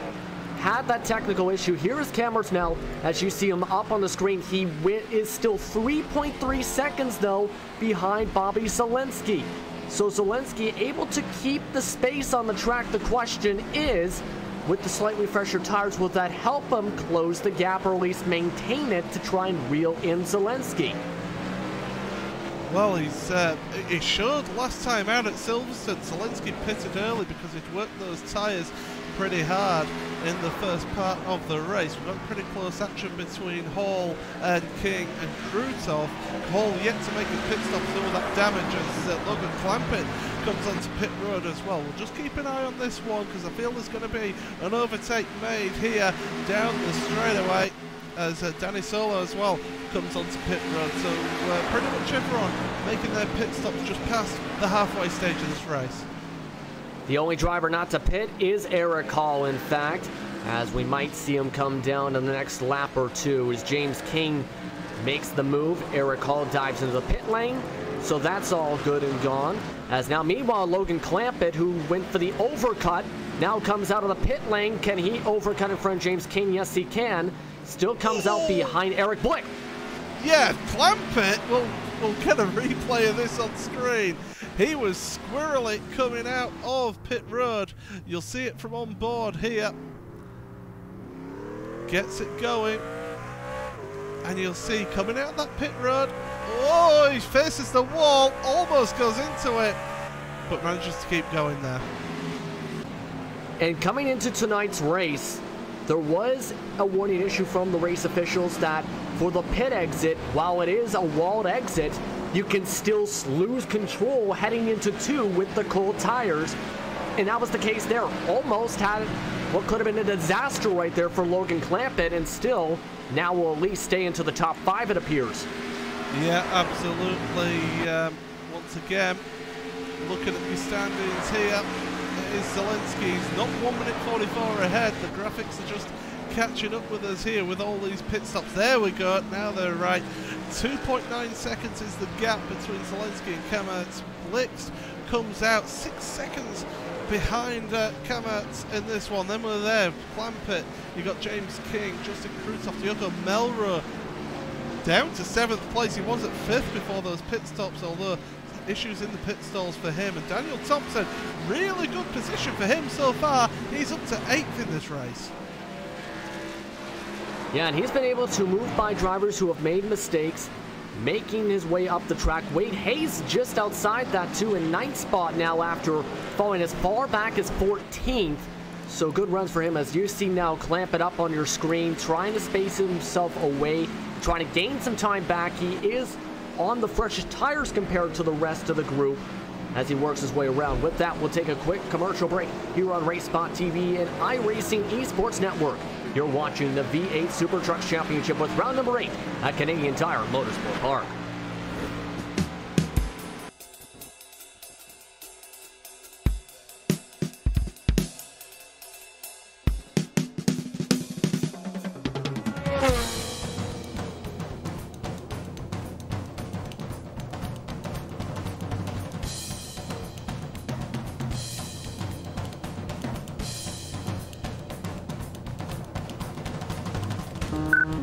had that technical issue. Here is Kamers now, as you see him up on the screen. He is still 3.3 seconds, though, behind Bobby Zelensky. So Zelensky able to keep the space on the track. The question is, with the slightly fresher tires, will that help him close the gap or at least maintain it to try and reel in Zelensky? Well, he showed last time out at Silverstone. Zelensky pitted early because he'd worked those tyres pretty hard in the first part of the race. We've got pretty close action between Hall and King and Krutov. Hall yet to make his pit stop with all that damage as Logan Clampett comes onto pit road as well. We'll just keep an eye on this one because I feel there's going to be an overtake made here down the straightaway as Danny Solo as well comes onto pit road. So pretty much everyone making their pit stops just past the halfway stage of this race. The only driver not to pit is Eric Hall, in fact, as we might see him come down in the next lap or two as James King makes the move. Eric Hall dives into the pit lane, so that's all good and gone. As now, meanwhile, Logan Clampett, who went for the overcut, now comes out of the pit lane. Can he overcut in front of James King? Yes, he can. Still comes out behind Eric Blick. Yeah, Clampett, we'll get a replay of this on screen. He was squirrely coming out of pit road. You'll see it from on board here. gets it going. And you'll see coming out that pit road. Oh, he faces the wall, almost goes into it, but manages to keep going there. And coming into tonight's race, there was a warning issue from the race officials that for the pit exit, while it is a walled exit, you can still lose control heading into 2 with the cold tires. And that was the case there. Almost had what could have been a disaster right there for Logan Clampett, and still now will at least stay into the top 5, it appears. Yeah, absolutely. Once again, looking at the standings here, is Zelensky. He's not 1 minute 44 ahead. The graphics are just catching up with us here with all these pit stops. There we go. Now they're right. 2.9 seconds is the gap between Zelensky and Kamertz. Blix comes out 6 seconds behind Kamertz in this one. Then we're there. Clampett. You got James King, Justin Krutov, Diogo Melro down to 7th place. He was at 5th before those pit stops, although issues in the pit stalls for him. And Daniel Thompson, really good position for him so far. He's up to 8th in this race. Yeah, and he's been able to move by drivers who have made mistakes, making his way up the track. Wade Hayes just outside that too, in 9th spot now after falling as far back as 14th. So good runs for him, as you see now Clampett up on your screen, trying to space himself away, trying to gain some time back. He is on the freshest tires compared to the rest of the group as he works his way around. With that, we'll take a quick commercial break here on RaceSpot TV and iRacing eSports Network. You're watching the V8 SuperTrucks Championship with round number 8 at Canadian Tire Motorsport Park.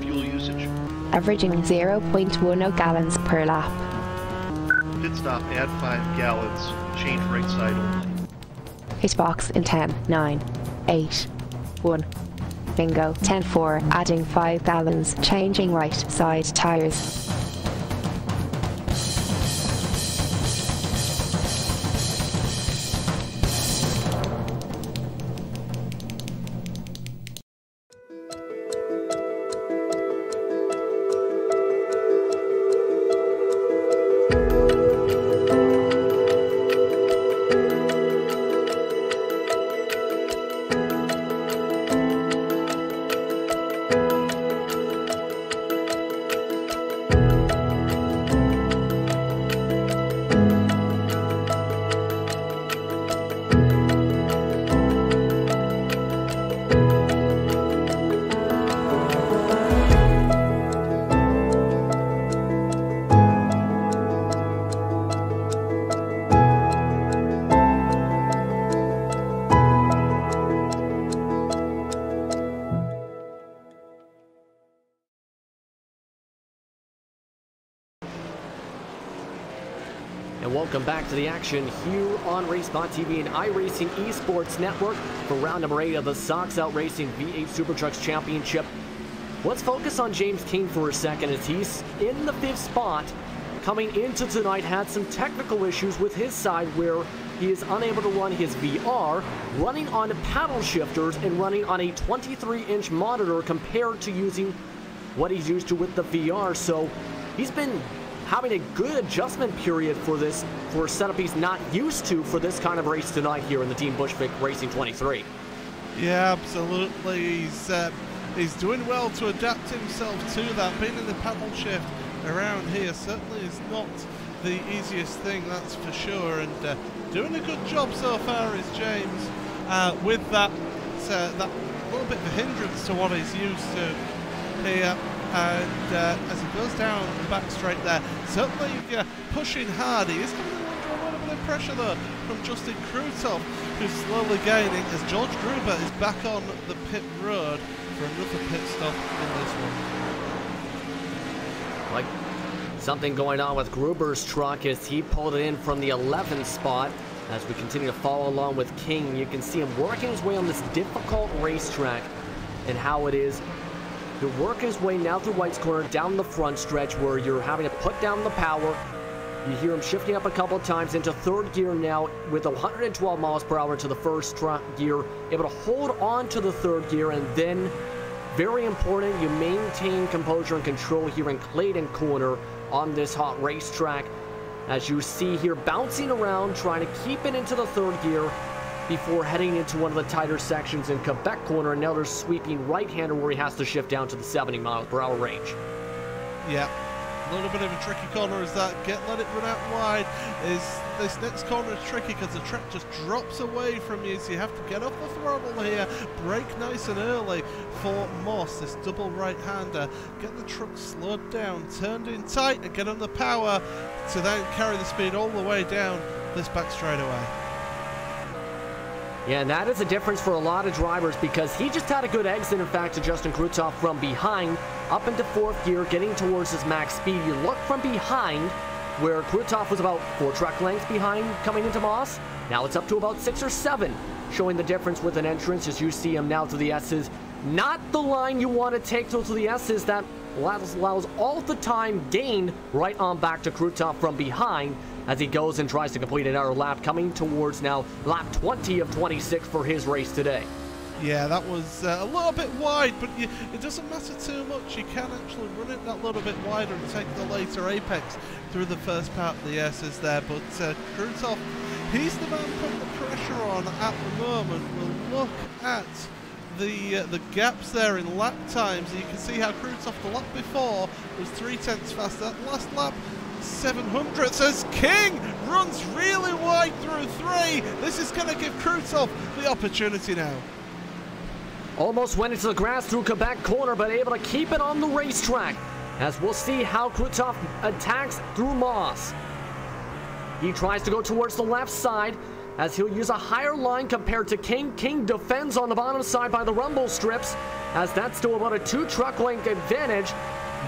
Fuel usage. Averaging 0.10 gallons per lap. Pit stop, add 5 gallons. Change right side only. Hitbox in 10, 9, 8, 1. Bingo. 10-4, adding 5 gallons. Changing right side tires. And welcome back to the action here on RaceSpot TV and iRacing eSports Network for round number 8 of the Sox Out Racing V8 SuperTrucks Championship. Let's focus on James King for a second, as he's in the 5th spot. Coming into tonight, had some technical issues with his side where he is unable to run his VR, running on paddle shifters and running on a 23-inch monitor compared to using what he's used to with the VR. So he's been having a good adjustment period for this, for a setup he's not used to for this kind of race tonight here in the Team Bushwick Racing 23. Yeah, absolutely. He's doing well to adapt himself to that. Being in the paddle shift around here certainly is not the easiest thing, that's for sure. And doing a good job so far is James with that that little bit of a hindrance to what he's used to here. And as he goes down the back straight there, certainly pushing hard. He is coming under a little bit of pressure though from Justin Krutov, who's slowly gaining as George Gruber is back on the pit road for another pit stop in this one. Like something going on with Gruber's truck as he pulled it in from the 11th spot. As we continue to follow along with King, you can see him working his way on this difficult racetrack and how it is He'll work his way now through White's corner down the front stretch where you're having to put down the power. You hear him shifting up a couple of times into third gear now with 112 miles per hour into the first gear, able to hold on to the third gear, and then, very important, you maintain composure and control here in Clayton corner on this hot racetrack. As you see here, bouncing around, trying to keep it into the third gear before heading into one of the tighter sections in Quebec corner. Another sweeping right-hander where he has to shift down to the 70 miles per hour range. Yeah. A little bit of a tricky corner is that. Let it run out wide. This next corner is tricky because the track just drops away from you, so you have to get off the throttle here, brake nice and early for Moss, this double right-hander. Get the truck slowed down, turned in tight, and get on the power to then carry the speed all the way down this back straightaway. Yeah, and that is a difference for a lot of drivers because he just had a good exit, in fact, to Justin Krutov from behind, up into fourth gear, getting towards his max speed. You look from behind, where Krutov was about 4 truck lengths behind coming into Moss. Now it's up to about 6 or 7, showing the difference with an entrance as you see him now to the S's. Not the line you want to take to the S's. That allows all the time gained right on back to Krutov from behind, as he goes and tries to complete another lap, coming towards now lap 20 of 26 for his race today. Yeah, that was a little bit wide, but it doesn't matter too much. You can actually run it that little bit wider and take the later apex through the first part of the S's there. But Krutov, he's the man putting the pressure on at the moment. We'll look at the gaps there in lap times. You can see how Krutov the lap before was 0.3 faster. That last lap, 700th, as King runs really wide through 3. This is going to give Krutov the opportunity now. Almost went into the grass through Quebec corner, but able to keep it on the racetrack, as we'll see how Krutov attacks through Moss. He tries to go towards the left side, as he'll use a higher line compared to King. King defends on the bottom side by the rumble strips, as that's still about a 2 truck length advantage.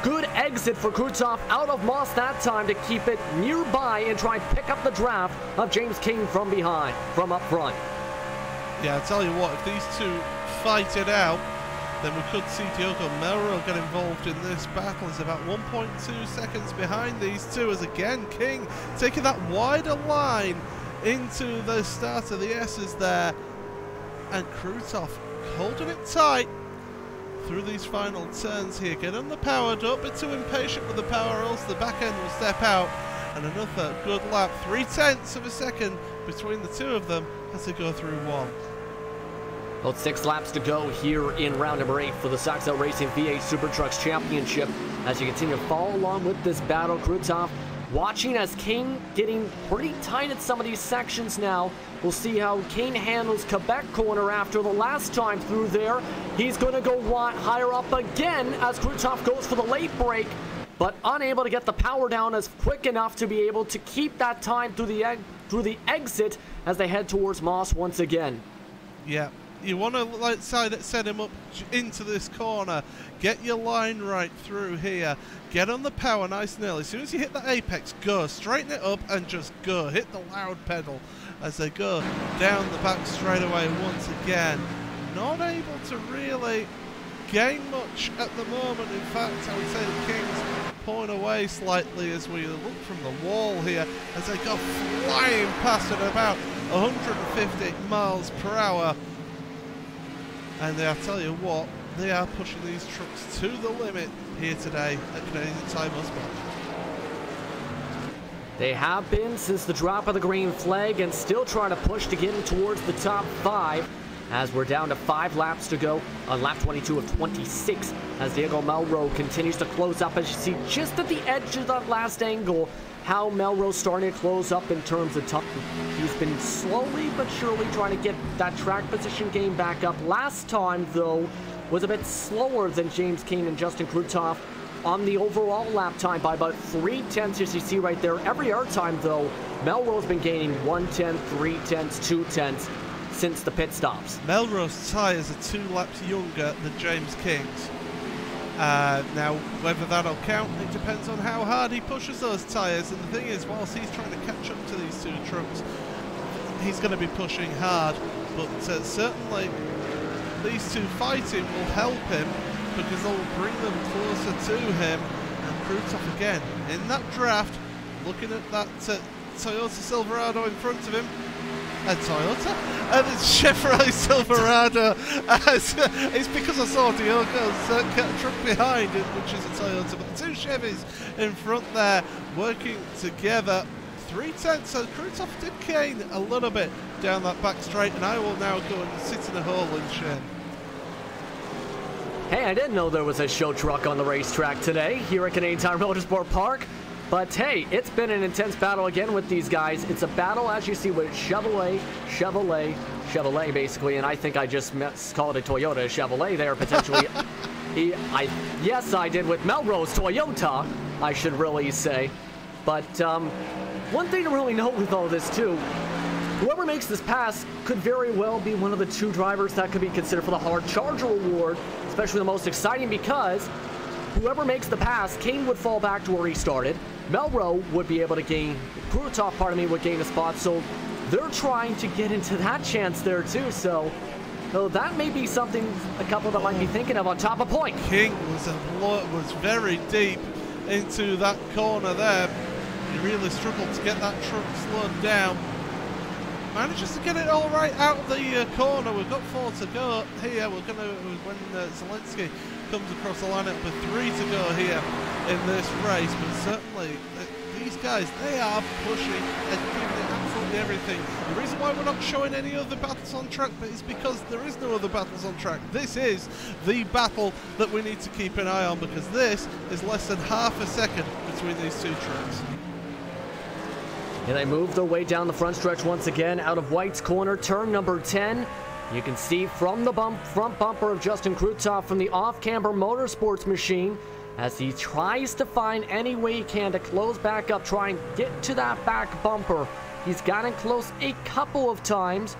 Good exit for Krutov out of Moss that time to keep it nearby and try and pick up the draft of James King from behind, from up front. Yeah, I'll tell you what, if these two fight it out, then we could see Diogo Melro get involved in this battle. He's about 1.2 seconds behind these two, as again King taking that wider line into the start of the S's there, and Krutov holding it tight through these final turns here. Get on the power, don't be too impatient with the power, or else the back end will step out. And another good lap, 0.3 of a second between the two of them as they go through 1. About 6 laps to go here in round number 8 for the Sox Out Racing V8 SuperTrucks Championship. As you continue to follow along with this battle, Krutov watching as King getting pretty tight at some of these sections now. We'll see how King handles Quebec corner after the last time through there. He's going to go higher up again as Krutov goes for the late break, but unable to get the power down as quick enough to be able to keep that time through the exit as they head towards Moss once again. Yeah. You want to set him up into this corner. Get your line right through here. Get on the power nice and early. As soon as you hit the apex, go. Straighten it up and just go. Hit the loud pedal as they go down the back straightaway once again. Not able to really gain much at the moment. In fact, I would say the Kings pulling away slightly as we look from the wall here as they go flying past at about 150 miles per hour. And I tell you what, they are pushing these trucks to the limit here today at Canadian Tire Motorsport. They have been since the drop of the green flag and still trying to push to get in towards the top 5 as we're down to 5 laps to go on lap 22 of 26 as Diego Melro continues to close up. As you see just at the edge of that last angle, how Melrose starting to close up in terms of time. He's been slowly but surely trying to get that track position game back up. Last time, though, was a bit slower than James King and Justin Krutov on the overall lap time by about 0.3, as you see right there. Every hour time, though, Melrose been gaining 1/10, 3/10, 2/10 since the pit stops. Melrose tyres are 2 laps younger than James King's. Now, whether that'll count, it depends on how hard he pushes those tyres. And the thing is, whilst he's trying to catch up to these 2 trucks, he's going to be pushing hard. But certainly, these 2 fighting will help him because they'll bring them closer to him. And Krutov again in that draft, looking at that Toyota Silverado in front of him. Toyota? And it's Chevrolet Silverado. It's because I saw Diogo's truck behind it, which is a Toyota. But the two Chevys in front there working together. 3/10, so Krutov did cane a little bit down that back straight, and I will now go and sit in a hole in shame. Hey, I didn't know there was a show truck on the racetrack today here at Canadian Tire Motorsport Park. But hey, it's been an intense battle again with these guys. It's a battle, as you see, with Chevrolet, basically. And I think I just called it Toyota Chevrolet there, potentially. Yes, I did with Melrose Toyota, I should really say. But one thing to really note with all this, too, whoever makes this pass could very well be one of the two drivers that could be considered for the Hard Charger Award, especially the most exciting because whoever makes the pass, Kane would fall back to where he started. Melrose would be able to gain, Krutov, would gain a spot, so they're trying to get into that chance there too, so that may be something a couple that might be thinking of on top of point. King was very deep into that corner there. He really struggled to get that truck slowed down. Manages to get it all right out of the corner. We've got 4 to go here. We're going to, when Zelensky comes across the lineup with 3 to go here in this race, but certainly these guys, they are pushing and giving it absolutely everything. The reason why we're not showing any other battles on track, but is because there is no other battles on track. This is the battle that we need to keep an eye on, because this is less than half a second between these two trucks. And they move their way down the front stretch once again out of White's corner, turn number 10. You can see from the front bumper of Justin Krutov from the off-camber motorsports machine as he tries to find any way he can to close back up, try and get to that back bumper. He's gotten close a couple of times,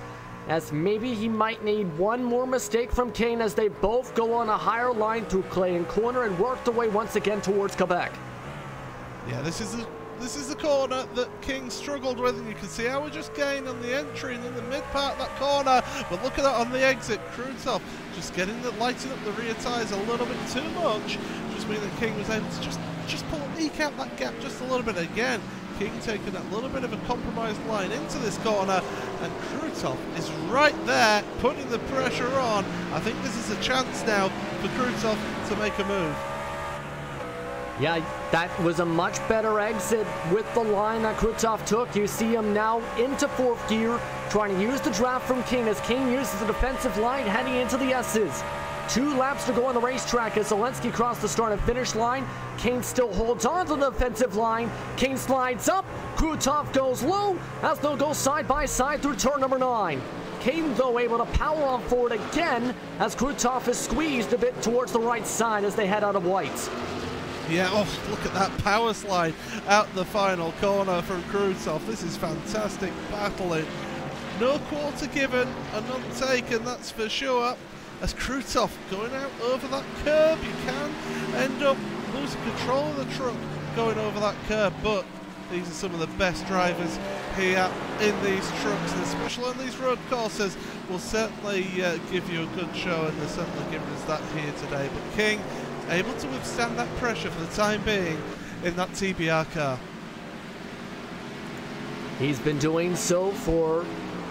as maybe he might need one more mistake from Kane as they both go on a higher line through Clayton Corner and work their way once again towards Quebec. Yeah, this is the corner that King struggled with, and you can see how we just gained on the entry and in the mid part of that corner. But look at that on the exit, Krutov just lighting up the rear tyres a little bit too much. Just mean that King was able to just eke out that gap just a little bit again. King taking that little bit of a compromised line into this corner, and Krutov is right there putting the pressure on. I think this is a chance now for Krutov to make a move. Yeah, that was a much better exit with the line that Krutov took. You see him now into 4th gear, trying to use the draft from King as King uses the defensive line heading into the S's. 2 laps to go on the racetrack as Zelensky crossed the start and finish line. King still holds on to the defensive line. King slides up. Krutov goes low as they'll go side by side through turn number 9. Kane, though, able to power on forward again as Krutov is squeezed a bit towards the right side as they head out of White's. Yeah, oh, look at that power slide out the final corner from Krutov. This is fantastic battling. No quarter given and none taken, that's for sure. As Krutov going out over that curb, you can end up losing control of the truck going over that curb, but these are some of the best drivers here in these trucks, and especially on these road courses, will certainly give you a good show, and they're certainly giving us that here today. But King able to withstand that pressure for the time being in that TBR car. He's been doing so for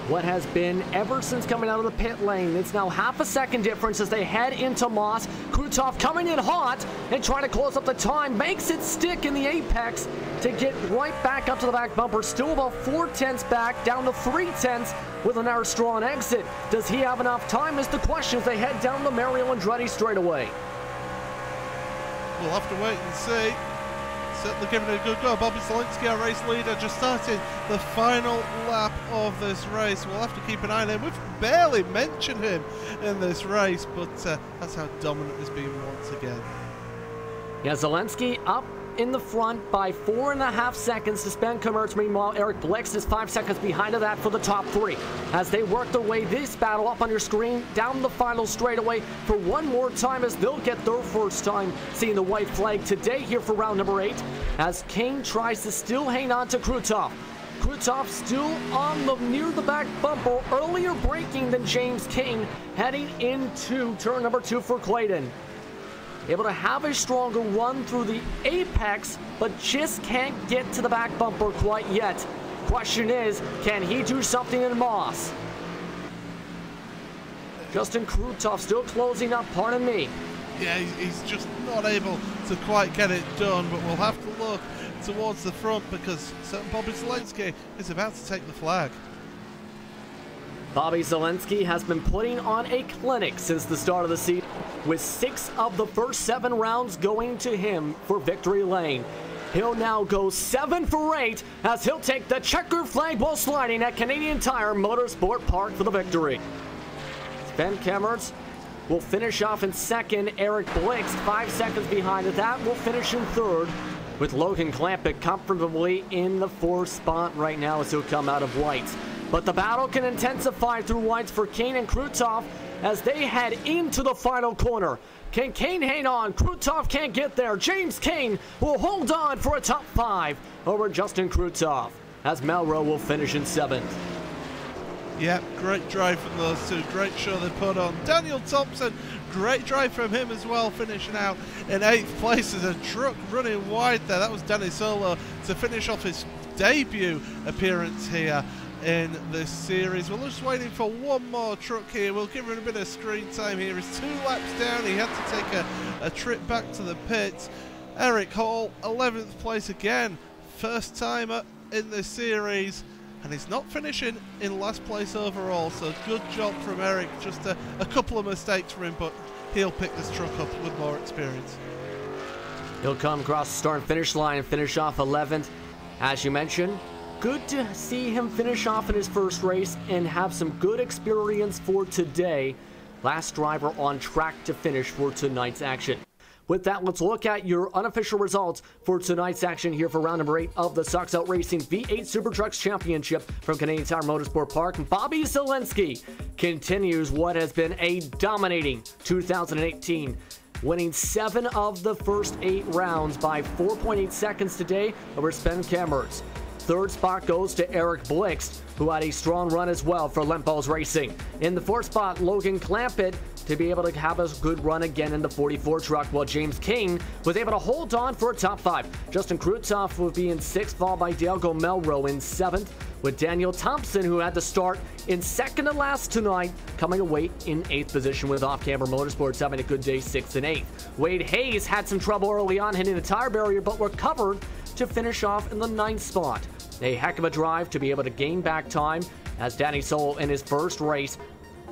what has been ever since coming out of the pit lane. It's now half a second difference as they head into Moss. Krutov coming in hot and trying to close up the time. Makes it stick in the apex to get right back up to the back bumper. Still about 4/10 back, down to 3/10 with an strong exit. Does he have enough time is the question as they head down the Mario Andretti straightaway. We'll have to wait and see. Certainly giving it a good go. Bobby Zelensky, our race leader, just started the final lap of this race. We'll have to keep an eye on him. We've barely mentioned him in this race, but that's how dominant he's been once again. Yeah, Zelensky up in the front by 4.5 seconds to Sven Kummertz. Meanwhile, Eric Blix is 5 seconds behind of that for the top 3. As they work their way this battle up on your screen, down the final straightaway for one more time as they'll get their first time seeing the white flag today here for round number 8. As King tries to still hang on to Krutov. Krutov still on near the back bumper, earlier braking than James King, heading into turn number 2 for Clayton. able to have a stronger run through the apex, but just can't get to the back bumper quite yet. Question is, can he do something in Moss? Justin Krutov still closing up, pardon me. Yeah, he's just not able to quite get it done, but we'll have to look towards the front because certain Bobby Zelensky is about to take the flag. Bobby Zelensky has been putting on a clinic since the start of the season, with 6 of the first 7 rounds going to him for victory lane. He'll now go 7 for 8 as he'll take the checkered flag while sliding at Canadian Tire Motorsport Park for the victory. Ben Kemmerts will finish off in second. Eric Blixt, 5 seconds behind that, will finish in third, with Logan Clampett comfortably in the 4th spot right now as he'll come out of whites. But the battle can intensify through whites for Kane and Krutov as they head into the final corner. Can Kane hang on? Krutov can't get there. James Kane will hold on for a top 5 over Justin Krutov as Melrose will finish in 7th. Yeah, great drive from those two. Great show they put on. Daniel Thompson, great drive from him as well, finishing out in 8th place as a truck running wide there. That was Danny Solo to finish off his debut appearance here in this series. We're just waiting for one more truck here. We'll give him a bit of screen time here. He's 2 laps down. He had to take a trip back to the pits. Eric Hall, 11th place again. First timer in this series. And he's not finishing in last place overall, so good job from Eric. Just a couple of mistakes for him, but he'll pick this truck up with more experience. He'll come across the start and finish line and finish off 11th. As you mentioned, good to see him finish off in his first race and have some good experience for today. Last driver on track to finish for tonight's action. With that, let's look at your unofficial results for tonight's action here for round number 8 of the Sox Out Racing V8 SuperTrucks Championship from Canadian Tire Motorsport Park. Bobby Zelensky continues what has been a dominating 2018, winning 7 of the first 8 rounds by 4.8 seconds today over Sven Kemmerts. 3rd spot goes to Eric Blixt, who had a strong run as well for Lempos Racing. In the 4th spot, Logan Clampett to be able to have a good run again in the 44 truck, while James King was able to hold on for a top 5. Justin Krutov will be in 6th, followed by Diego Melrose in 7th, with Daniel Thompson, who had to start in 2nd to last tonight, coming away in 8th position with Off-Camber Motorsports having a good day, 6th and 8th. Wade Hayes had some trouble early on hitting the tire barrier, but recovered to finish off in the 9th spot. A heck of a drive to be able to gain back time as Danny Soul in his first race.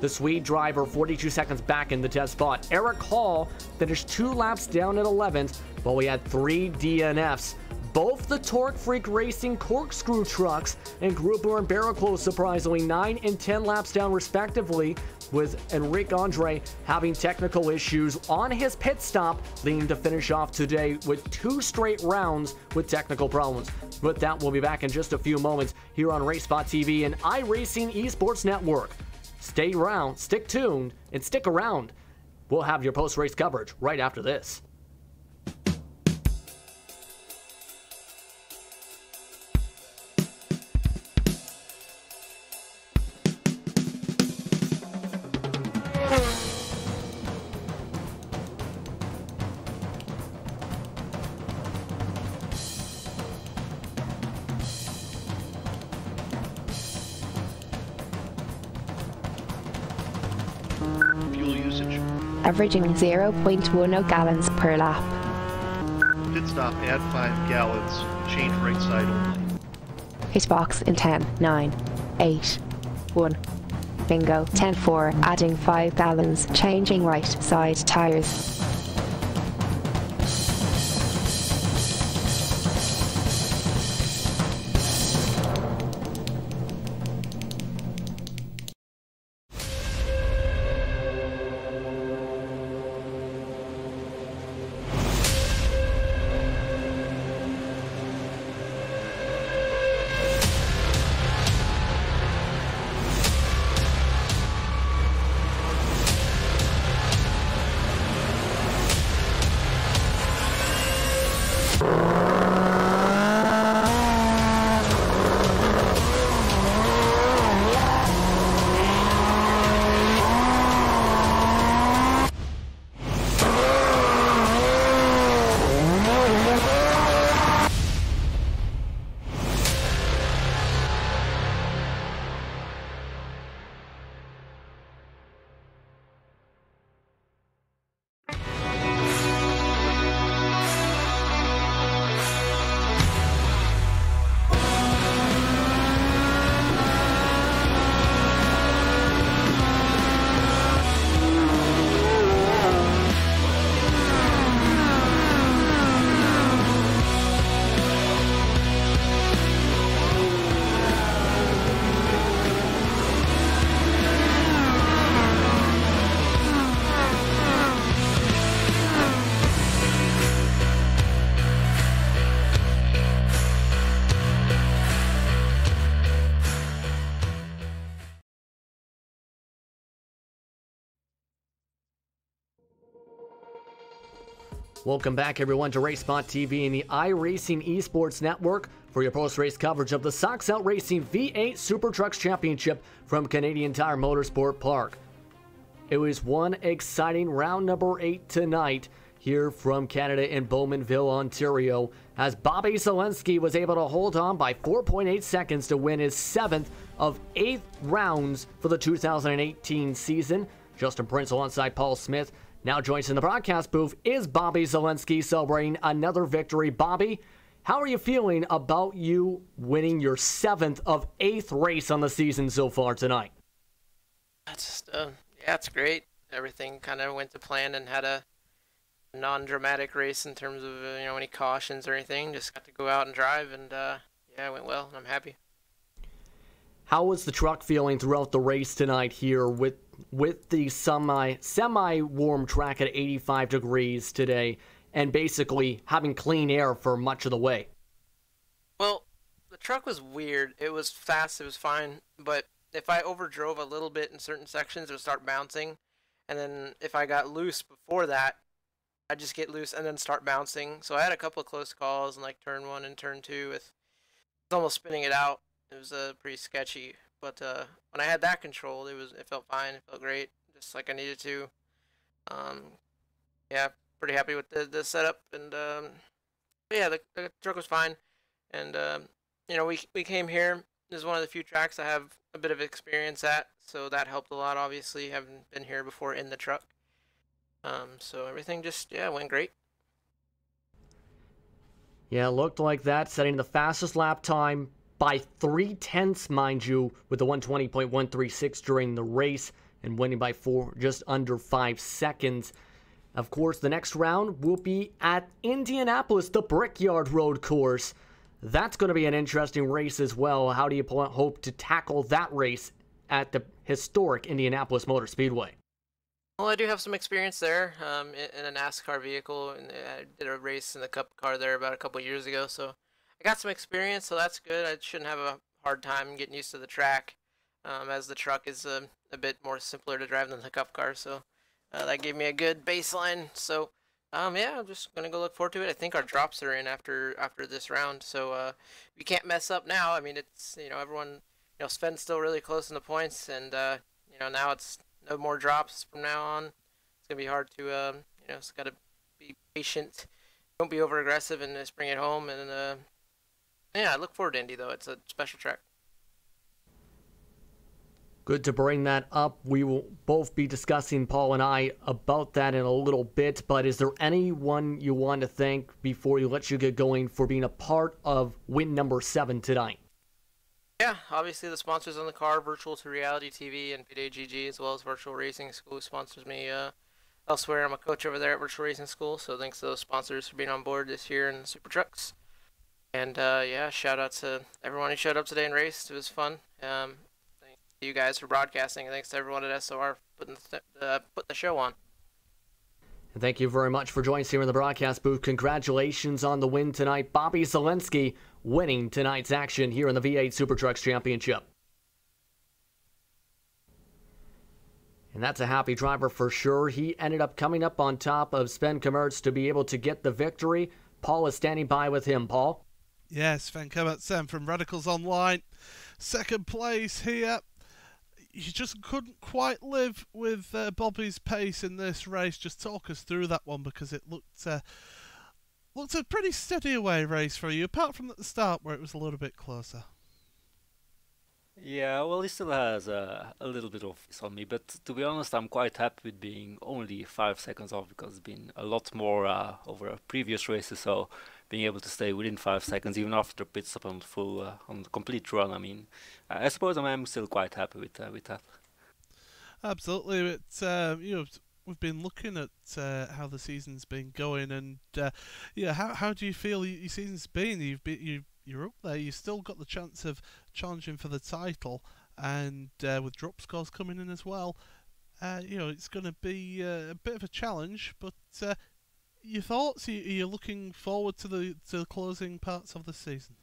The Swede driver 42 seconds back in the 10th spot. Eric Hall finished 2 laps down at 11th, while we had 3 DNFs. Both the Torque Freak Racing corkscrew trucks and Gruber and Barraclough surprisingly 9 and 10 laps down respectively, with Enrique Andre having technical issues on his pit stop, leading to finish off today with 2 straight rounds with technical problems. With that, we'll be back in just a few moments here on RaceSpot TV and iRacing Esports Network. Stay around, stick tuned, and stick around. We'll have your post-race coverage right after this. Fuel usage. Averaging 0.10 gallons per lap. Pit stop, add 5 gallons. Change right side only. Hitbox in 10, 9, 8, 1. Bingo. 10-4, adding 5 gallons. Changing right side tires. Welcome back, everyone, to RaceSpot TV and the iRacing eSports Network for your post-race coverage of the Sox Out Racing V8 SuperTrucks Championship from Canadian Tire Motorsport Park. It was one exciting round number 8 tonight here from Canada in Bowmanville, Ontario, as Bobby Zalenski was able to hold on by 4.8 seconds to win his 7th of 8 rounds for the 2018 season. Justin Prince alongside Paul Smith now joins in the broadcast booth is Bobby Zalenski celebrating another victory. Bobby, how are you feeling about you winning your 7th of 8th race on the season so far tonight? That's yeah, it's great. Everything kind of went to plan and had a non-dramatic race in terms of any cautions or anything. Just got to go out and drive, and yeah, it went well, and I'm happy. How was the truck feeling throughout the race tonight here with the semi-warm track at 85 degrees today and basically having clean air for much of the way? Well, the truck was weird. It was fast, it was fine, but if I overdrove a little bit in certain sections, it would start bouncing, and then if I got loose before that, I'd just get loose and then start bouncing. So I had a couple of close calls in like turn 1 and turn 2 with almost spinning it out. It was pretty sketchy, but when I had that controlled, it felt fine. It felt great, just like I needed to. Yeah, pretty happy with the setup, and yeah, the truck was fine. And we came here. This is one of the few tracks I have a bit of experience at, so that helped a lot. Obviously, having been here before in the truck. So everything just went great. Yeah, it looked like that, setting the fastest lap time by 3/10, mind you, with the 120.136 during the race, and winning by just under 5 seconds. Of course, the next round will be at Indianapolis, the Brickyard Road course. That's going to be an interesting race as well. How do you hope to tackle that race at the historic Indianapolis Motor Speedway? Well, I do have some experience there in a NASCAR vehicle, and I did a race in the Cup car there about a couple of years ago, so I got some experience, so that's good. I shouldn't have a hard time getting used to the track, as the truck is a bit more simpler to drive than the Cup car, so that gave me a good baseline. So yeah, I'm just gonna go look forward to it. I think our drops are in after this round, so we can't mess up now. I mean, it's everyone, Sven's still really close in the points, and now it's no more drops from now on. It's gonna be hard to it's gotta be patient. Don't be over aggressive and just bring it home. And yeah, I look forward to Indy though. It's a special track. Good to bring that up. We will both be discussing, Paul and I, about that in a little bit. But is there anyone you want to thank before you let you get going for being a part of win number 7 tonight? Yeah, obviously the sponsors on the car, Virtual to Reality TV and PDGG, as well as Virtual Racing School, who sponsors me elsewhere. I'm a coach over there at Virtual Racing School, so thanks to those sponsors for being on board this year in the SuperTrucks. And yeah, shout out to everyone who showed up today and raced. It was fun. Thanks to you guys for broadcasting, and thanks to everyone at SOR for putting the show on. And thank you very much for joining us here in the broadcast booth. Congratulations on the win tonight. Bobby Zalenski winning tonight's action here in the V8 SuperTrucks Championship. And that's a happy driver for sure. He ended up coming up on top of Sven Kamertz to be able to get the victory. Paul is standing by with him. Paul? Yes, Sven Kamertz from Radicals Online. Second place here. You just couldn't quite live with Bobby's pace in this race. Just talk us through that one, because it looked a pretty steady away race for you, apart from at the start where it was a little bit closer. Yeah, well, he still has a little bit of this on me, but to be honest, I'm quite happy with being only 5 seconds off, because it's been a lot more over previous races, so being able to stay within 5 seconds, even after pit stop on the complete run, I mean, I suppose I'm still quite happy with that. Absolutely, it's we've been looking at how the season's been going, and yeah, how do you feel your season's been? You're up there. You've still got the chance of challenging for the title, and with drop scores coming in as well, it's going to be a bit of a challenge. But your thoughts? Are you looking forward to the closing parts of the season?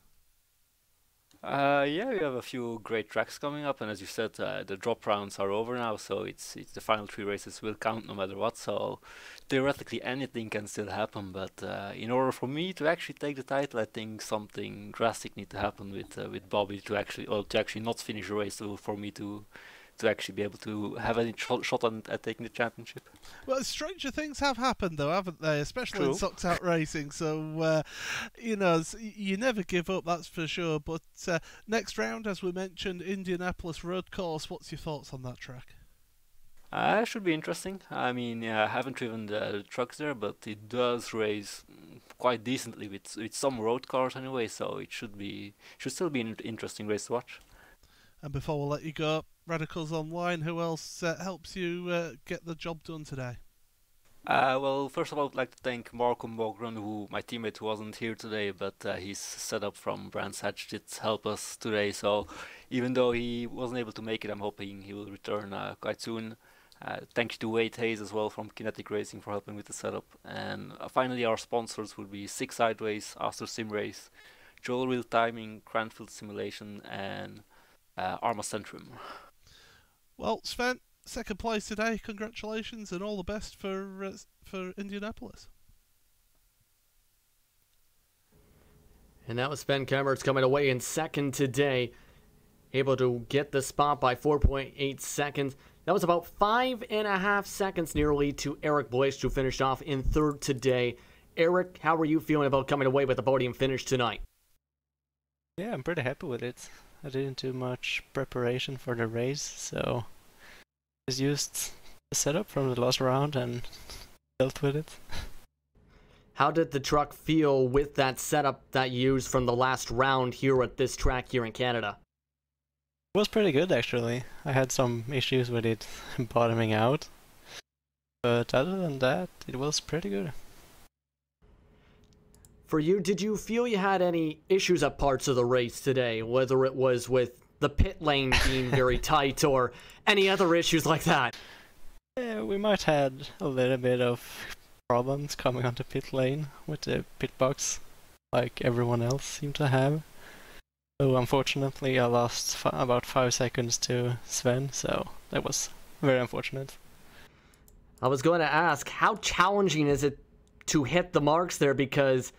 Yeah, we have a few great tracks coming up, and as you said, the drop rounds are over now, so it's the final 3 races will count no matter what. So theoretically, anything can still happen. But in order for me to actually take the title, I think something drastic need to happen with Bobby to actually not finish the race, for me to actually be able to have any shot at taking the championship. Well, stranger things have happened, though, haven't they? Especially in Socks Out Racing. So, you never give up, that's for sure. But next round, as we mentioned, Indianapolis Road Course. What's your thoughts on that track? It should be interesting. I mean, I haven't driven the trucks there, but it does race quite decently with some road cars anyway. So it should still be an interesting race to watch. And before we let you go, Radicals Online, who else helps you get the job done today? Well, first of all, I'd like to thank Markham Bogran, my teammate who wasn't here today, but his setup from Brands Hatch did help us today. So even though he wasn't able to make it, I'm hoping he will return quite soon. Thank you to Wade Hayes as well from Kinetic Racing for helping with the setup. And finally, our sponsors would be Six Sideways, Aster Sim Race, Joel Real Timing, Cranfield Simulation, and Arma Centrum. Well, Sven, second place today. Congratulations and all the best for Indianapolis. And that was Sven Kammertz coming away in second today, able to get the spot by 4.8 seconds. That was about 5.5 seconds nearly to Eric Boyce, who finished off in third today. Eric, how are you feeling about coming away with a podium finish tonight? Yeah, I'm pretty happy with it. I didn't do much preparation for the race, so I just used the setup from the last round and dealt with it. How did the truck feel with that setup that you used from the last round here at this track here in Canada? It was pretty good, actually. I had some issues with it bottoming out, but other than that, it was pretty good. For you, did you feel you had any issues at parts of the race today, whether it was with the pit lane being very tight or any other issues like that? Yeah, we might had a little bit of problems coming onto pit lane with the pit box, like everyone else seemed to have. So unfortunately, I lost about 5 seconds to Sven, so that was very unfortunate. I was going to ask, how challenging is it to hit the marks there? Because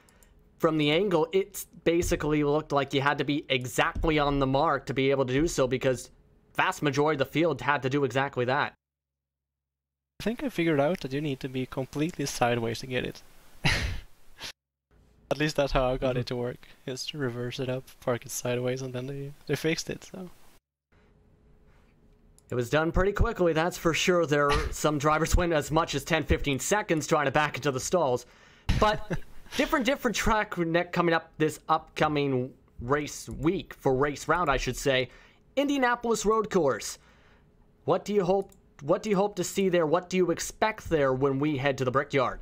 from the angle, it basically looked like you had to be exactly on the mark to be able to do so, because vast majority of the field had to do exactly that. I think I figured out that you need to be completely sideways to get it. At least that's how I got it to work. Just reverse it up, park it sideways, and then they fixed it. So it was done pretty quickly, that's for sure. Some drivers went as much as 10-15 seconds trying to back into the stalls. But different track coming up this upcoming race week, for race round, I should say. Indianapolis Road Course. What do you hope to see there? What do you expect there when we head to the Brickyard?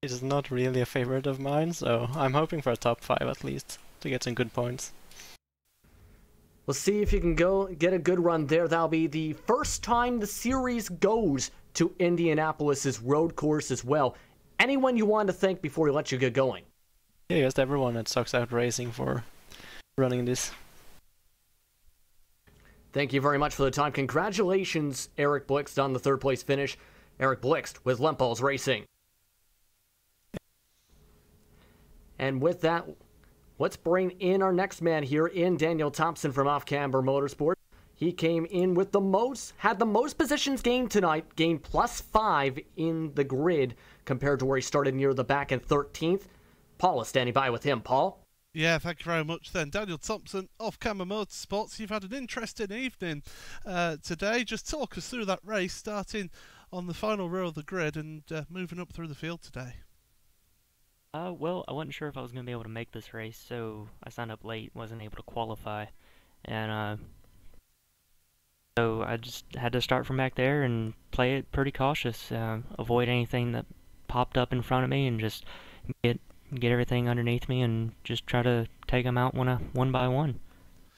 It is not really a favorite of mine, so I'm hoping for a top 5 at least to get some good points. We'll see if you can go get a good run there. That'll be the first time the series goes to Indianapolis's road course as well. Anyone you want to thank before we let you get going? Yeah, just everyone at Socks Out Racing for running this. Thank you very much for the time. Congratulations, Eric Blixt, on the third place finish. Eric Blixt with Lempels Racing. And with that, let's bring in our next man here in Daniel Thompson from Off Camber Motorsport. He came in with had the most positions gained tonight, gained +5 in the grid compared to where he started near the back in 13th. Paul is standing by with him. Paul? Yeah, thank you very much then. Daniel Thompson, Off Camber Motorsports. You've had an interesting evening today. Just talk us through that race, starting on the final row of the grid and moving up through the field today. Well, I wasn't sure if I was going to be able to make this race, so I signed up late, wasn't able to qualify, and so I just had to start from back there and play it pretty cautious, avoid anything that popped up in front of me, and just get everything underneath me and just try to take them out one by one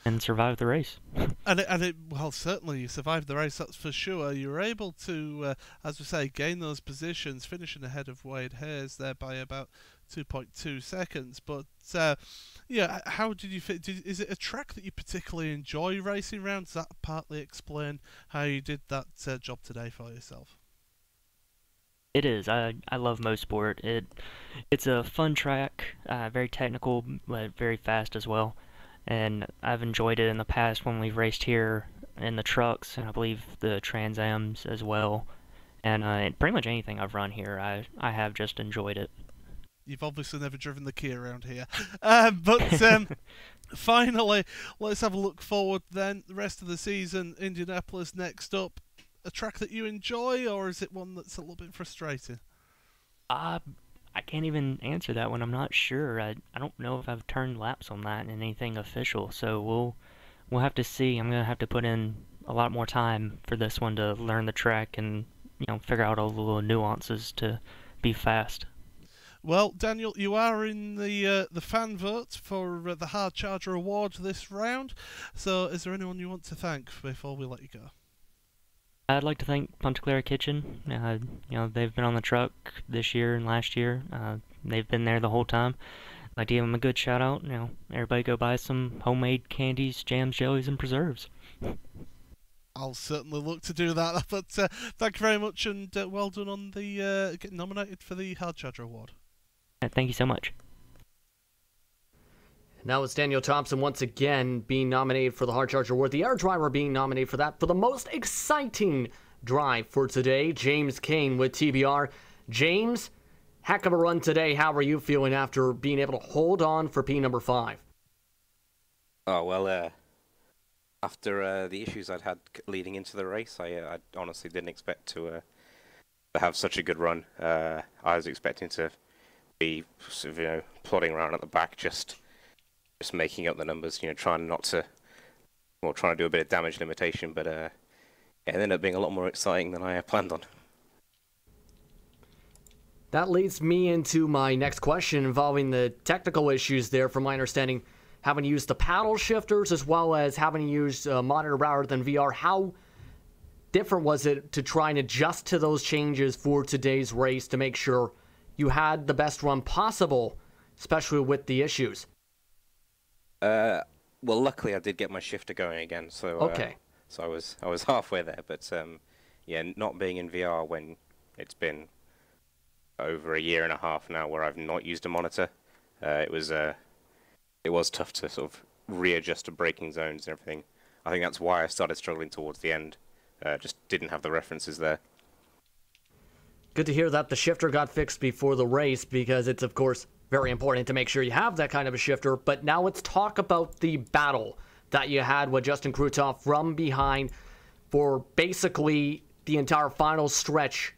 and survive the race. Well, certainly you survived the race, that's for sure. You were able to, as we say, gain those positions, finishing ahead of Wade Hayes there by about 2.2 seconds. But yeah, how did you fit? Is it a track that you particularly enjoy racing around? Does that partly explain how you did that job today for yourself? It is. I love motorsport. It's a fun track, very technical, but very fast as well. And I've enjoyed it in the past when we've raced here in the trucks, and I believe the Trans Ams as well. And pretty much anything I've run here, I have just enjoyed it. You've obviously never driven the key around here. But finally, let's have a look forward then. The rest of the season, Indianapolis next up. A track that you enjoy, or is it one that's a little bit frustrating? I can't even answer that one. I'm not sure. I don't know if I've turned laps on that in anything official, so we'll have to see. I'm gonna have to put in a lot more time for this one to learn the track and figure out all the little nuances to be fast. Well, Daniel, you are in the fan vote for the Hard Charger Award this round. So, is there anyone you want to thank before we let you go? I'd like to thank Punta Clara Kitchen. They've been on the truck this year and last year. They've been there the whole time. I'd like to give them a good shout out. Everybody go buy some homemade candies, jams, jellies, and preserves. I'll certainly look to do that. But thank you very much, and well done on the getting nominated for the Hard Charger Award. Thank you so much. Now it's Daniel Thompson once again being nominated for the Hard Charger Award. The air driver being nominated for that. For the most exciting drive for today, James Kane with TBR. James, heck of a run today. How are you feeling after being able to hold on for P number 5? Oh, well, after the issues I'd had leading into the race, I honestly didn't expect to have such a good run. I was expecting to be sort of, plodding around at the back, just making up the numbers, trying to do a bit of damage limitation, but it ended up being a lot more exciting than I planned on. That leads me into my next question involving the technical issues there, from my understanding, having used the paddle shifters as well as having used monitor rather than VR. How different was it to try and adjust to those changes for today's race to make sure you had the best run possible, especially with the issues? Well, luckily I did get my shifter going again, so okay. So I was halfway there. But yeah, not being in VR when it's been over a year and a half now where I've not used a monitor, it was tough to sort of readjust to braking zones and everything. I think that's why I started struggling towards the end. Just didn't have the references there. Good to hear that the shifter got fixed before the race, because it's, of course, very important to make sure you have that kind of a shifter. But now let's talk about the battle that you had with Justin Krutoff from behind for basically the entire final stretch.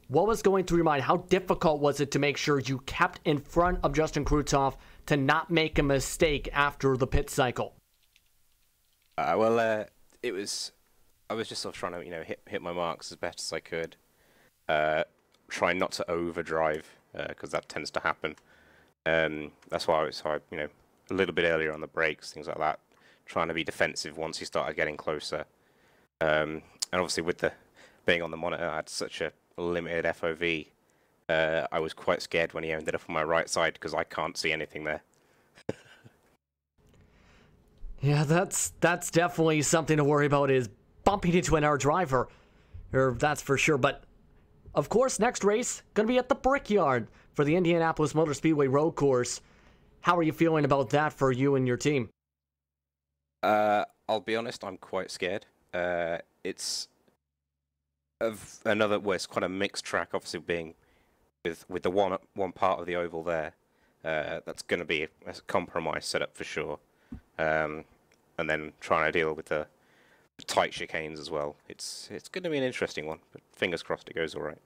What was going through your mind? How difficult was it to make sure you kept in front of Justin Krutoff to not make a mistake after the pit cycle? Well, it was. I was just sort of trying to, hit my marks as best as I could. Try not to overdrive, because that tends to happen. That's why I was, a little bit earlier on the brakes, things like that. Trying to be defensive once you started getting closer. And obviously with the being on the monitor, I had such a limited FOV. I was quite scared when he ended up on my right side because I can't see anything there. Yeah, that's definitely something to worry about, is bumping into an air driver. Or that's for sure. But of course, next race going to be at the Brickyard for the Indianapolis Motor Speedway Road Course. How are you feeling about that for you and your team? I'll be honest, I'm quite scared. It's it's quite a mixed track, obviously being with the one part of the oval there. That's going to be a compromise setup for sure. And then trying to deal with the tight chicanes as well. It's going to be an interesting one, but fingers crossed it goes all right.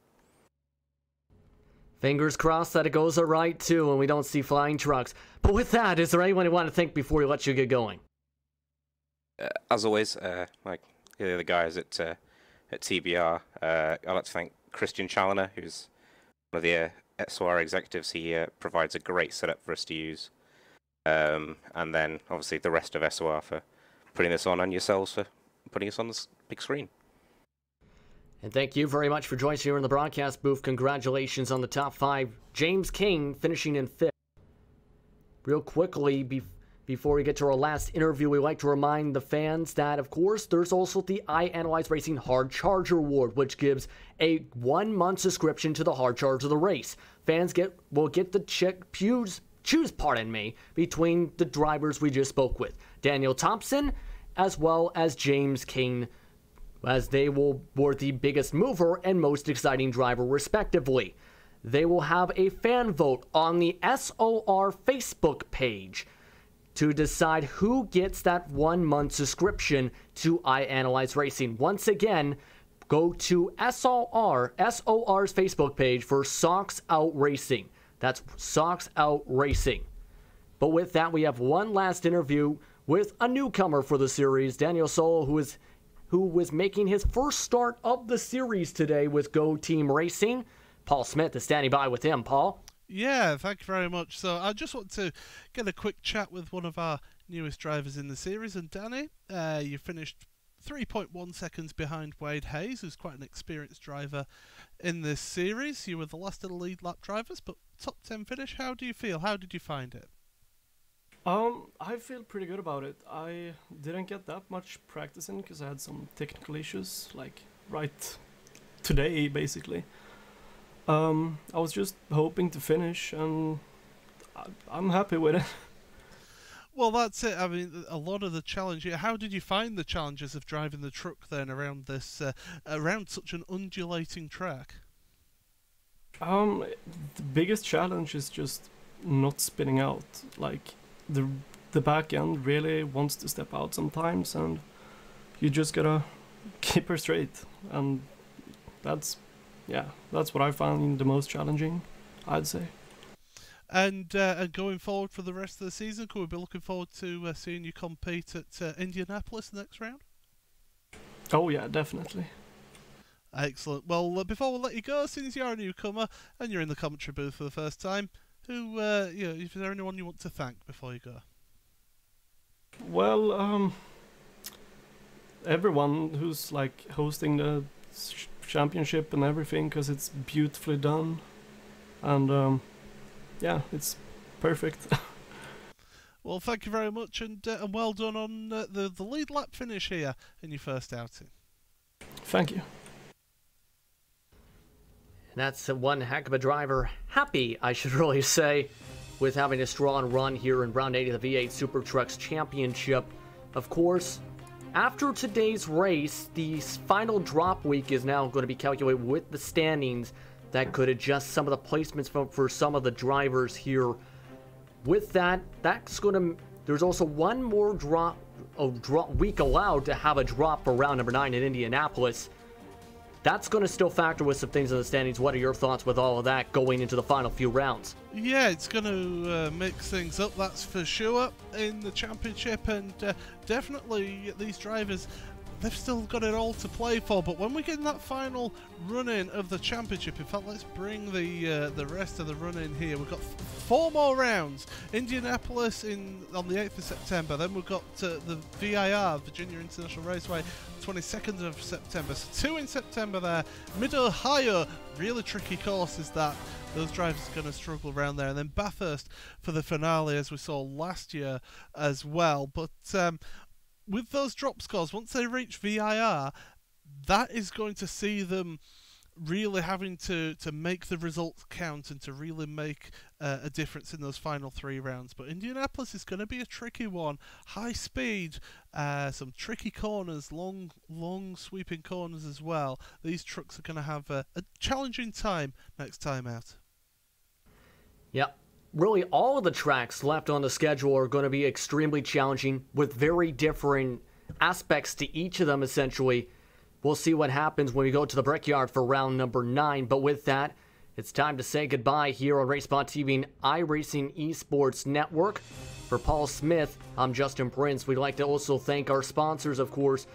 Fingers crossed that it goes all right, too, and we don't see flying trucks. But with that, is there anyone you want to thank before we let you get going? As always, like the other guys at TBR, I'd like to thank Christian Challoner, who's one of the SOR executives. He provides a great setup for us to use. And then, obviously, the rest of SOR for putting this on, and yourselves for putting us on this big screen. And thank you very much for joining us here in the broadcast booth. Congratulations on the top 5. James King finishing in 5th. Real quickly, before we get to our last interview, we like to remind the fans that, of course, there's also the iAnalyze Racing Hard Charger Award, which gives a 1-month subscription to the hard charge of the race. Fans will get the choose between the drivers we just spoke with, Daniel Thompson, as well as James King, as they will award the biggest mover and most exciting driver respectively. They will have a fan vote on the SOR Facebook page to decide who gets that 1-month subscription to iAnalyze Racing. Once again, go to SOR's Facebook page for Socks Out Racing. That's Socks Out Racing. But with that, we have one last interview with a newcomer for the series, Daniel Solo, who was making his first start of the series today with Go Team Racing. Paul Smith is standing by with him. Paul? Yeah, thank you very much. So I just want to get a quick chat with one of our newest drivers in the series. And Danny, you finished 3.1 seconds behind Wade Hayes, who's quite an experienced driver in this series. You were the last of the lead lap drivers, but top 10 finish. How do you feel? How did you find it? I feel pretty good about it. I didn't get that much practicing because I had some technical issues, like right today, basically. I was just hoping to finish, and I'm happy with it. Well, that's it. I mean, a lot of the challenge. How did you find the challenges of driving the truck then around this, around such an undulating track? The biggest challenge is just not spinning out. Like the back end really wants to step out sometimes, and you just gotta keep her straight. And that's what I found the most challenging, I'd say. And going forward for the rest of the season, could we be looking forward to seeing you compete at Indianapolis next round? Oh yeah, definitely. Excellent. Well, before we let you go, since you're a newcomer and you're in the commentary booth for the first time, is there anyone you want to thank before you go? Well, everyone who's like hosting the championship and everything, because it's beautifully done, and yeah, it's perfect. Well, thank you very much, and well done on the lead lap finish here in your first outing. Thank you. And that's one heck of a driver. Happy, I should really say, with having a strong run here in round 8 of the V8 SuperTrucks Championship. Of course, after today's race, the final drop week is now going to be calculated with the standings that could adjust some of the placements for some of the drivers here. With that, there's also one more drop week allowed to have a drop for round number 9 in Indianapolis. That's going to still factor with some things in the standings. What are your thoughts with all of that going into the final few rounds? Yeah, it's going to mix things up, that's for sure, in the championship, and definitely these drivers, they've still got it all to play for. But when we get in that final run-in of the championship, in fact, let's bring the rest of the run-in here. We've got 4 more rounds. Indianapolis on the 8th of September. Then we've got the VIR, Virginia International Raceway, 22nd of September. So 2 in September there. Mid-Ohio, really tricky course is that. Those drivers are going to struggle around there. And then Bathurst for the finale, as we saw last year as well. But with those drop scores, once they reach VIR, that is going to see them really having to make the results count and to really make a difference in those final 3 rounds. But Indianapolis is going to be a tricky one. High speed, some tricky corners, long sweeping corners as well. These trucks are going to have a challenging time next time out. Yep. Really, all of the tracks left on the schedule are going to be extremely challenging with very different aspects to each of them, essentially. We'll see what happens when we go to the Brickyard for round number 9. But with that, it's time to say goodbye here on RaceSpot TV and iRacing eSports Network. For Paul Smith, I'm Justin Prince. We'd like to also thank our sponsors, of course.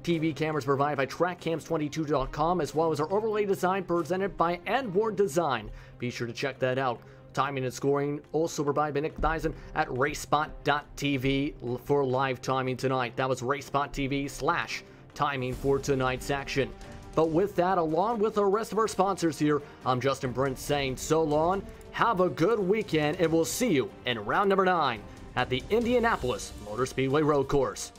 TV cameras provided by TrackCams22.com, as well as our overlay design presented by Edward Design. Be sure to check that out. Timing and scoring also provided by Nick Dyson at RaceSpot.tv for live timing tonight. That was RaceSpot TV /timing for tonight's action. But with that, along with the rest of our sponsors here, I'm Justin Brent saying so long, have a good weekend, and we'll see you in round number 9 at the Indianapolis Motor Speedway Road Course.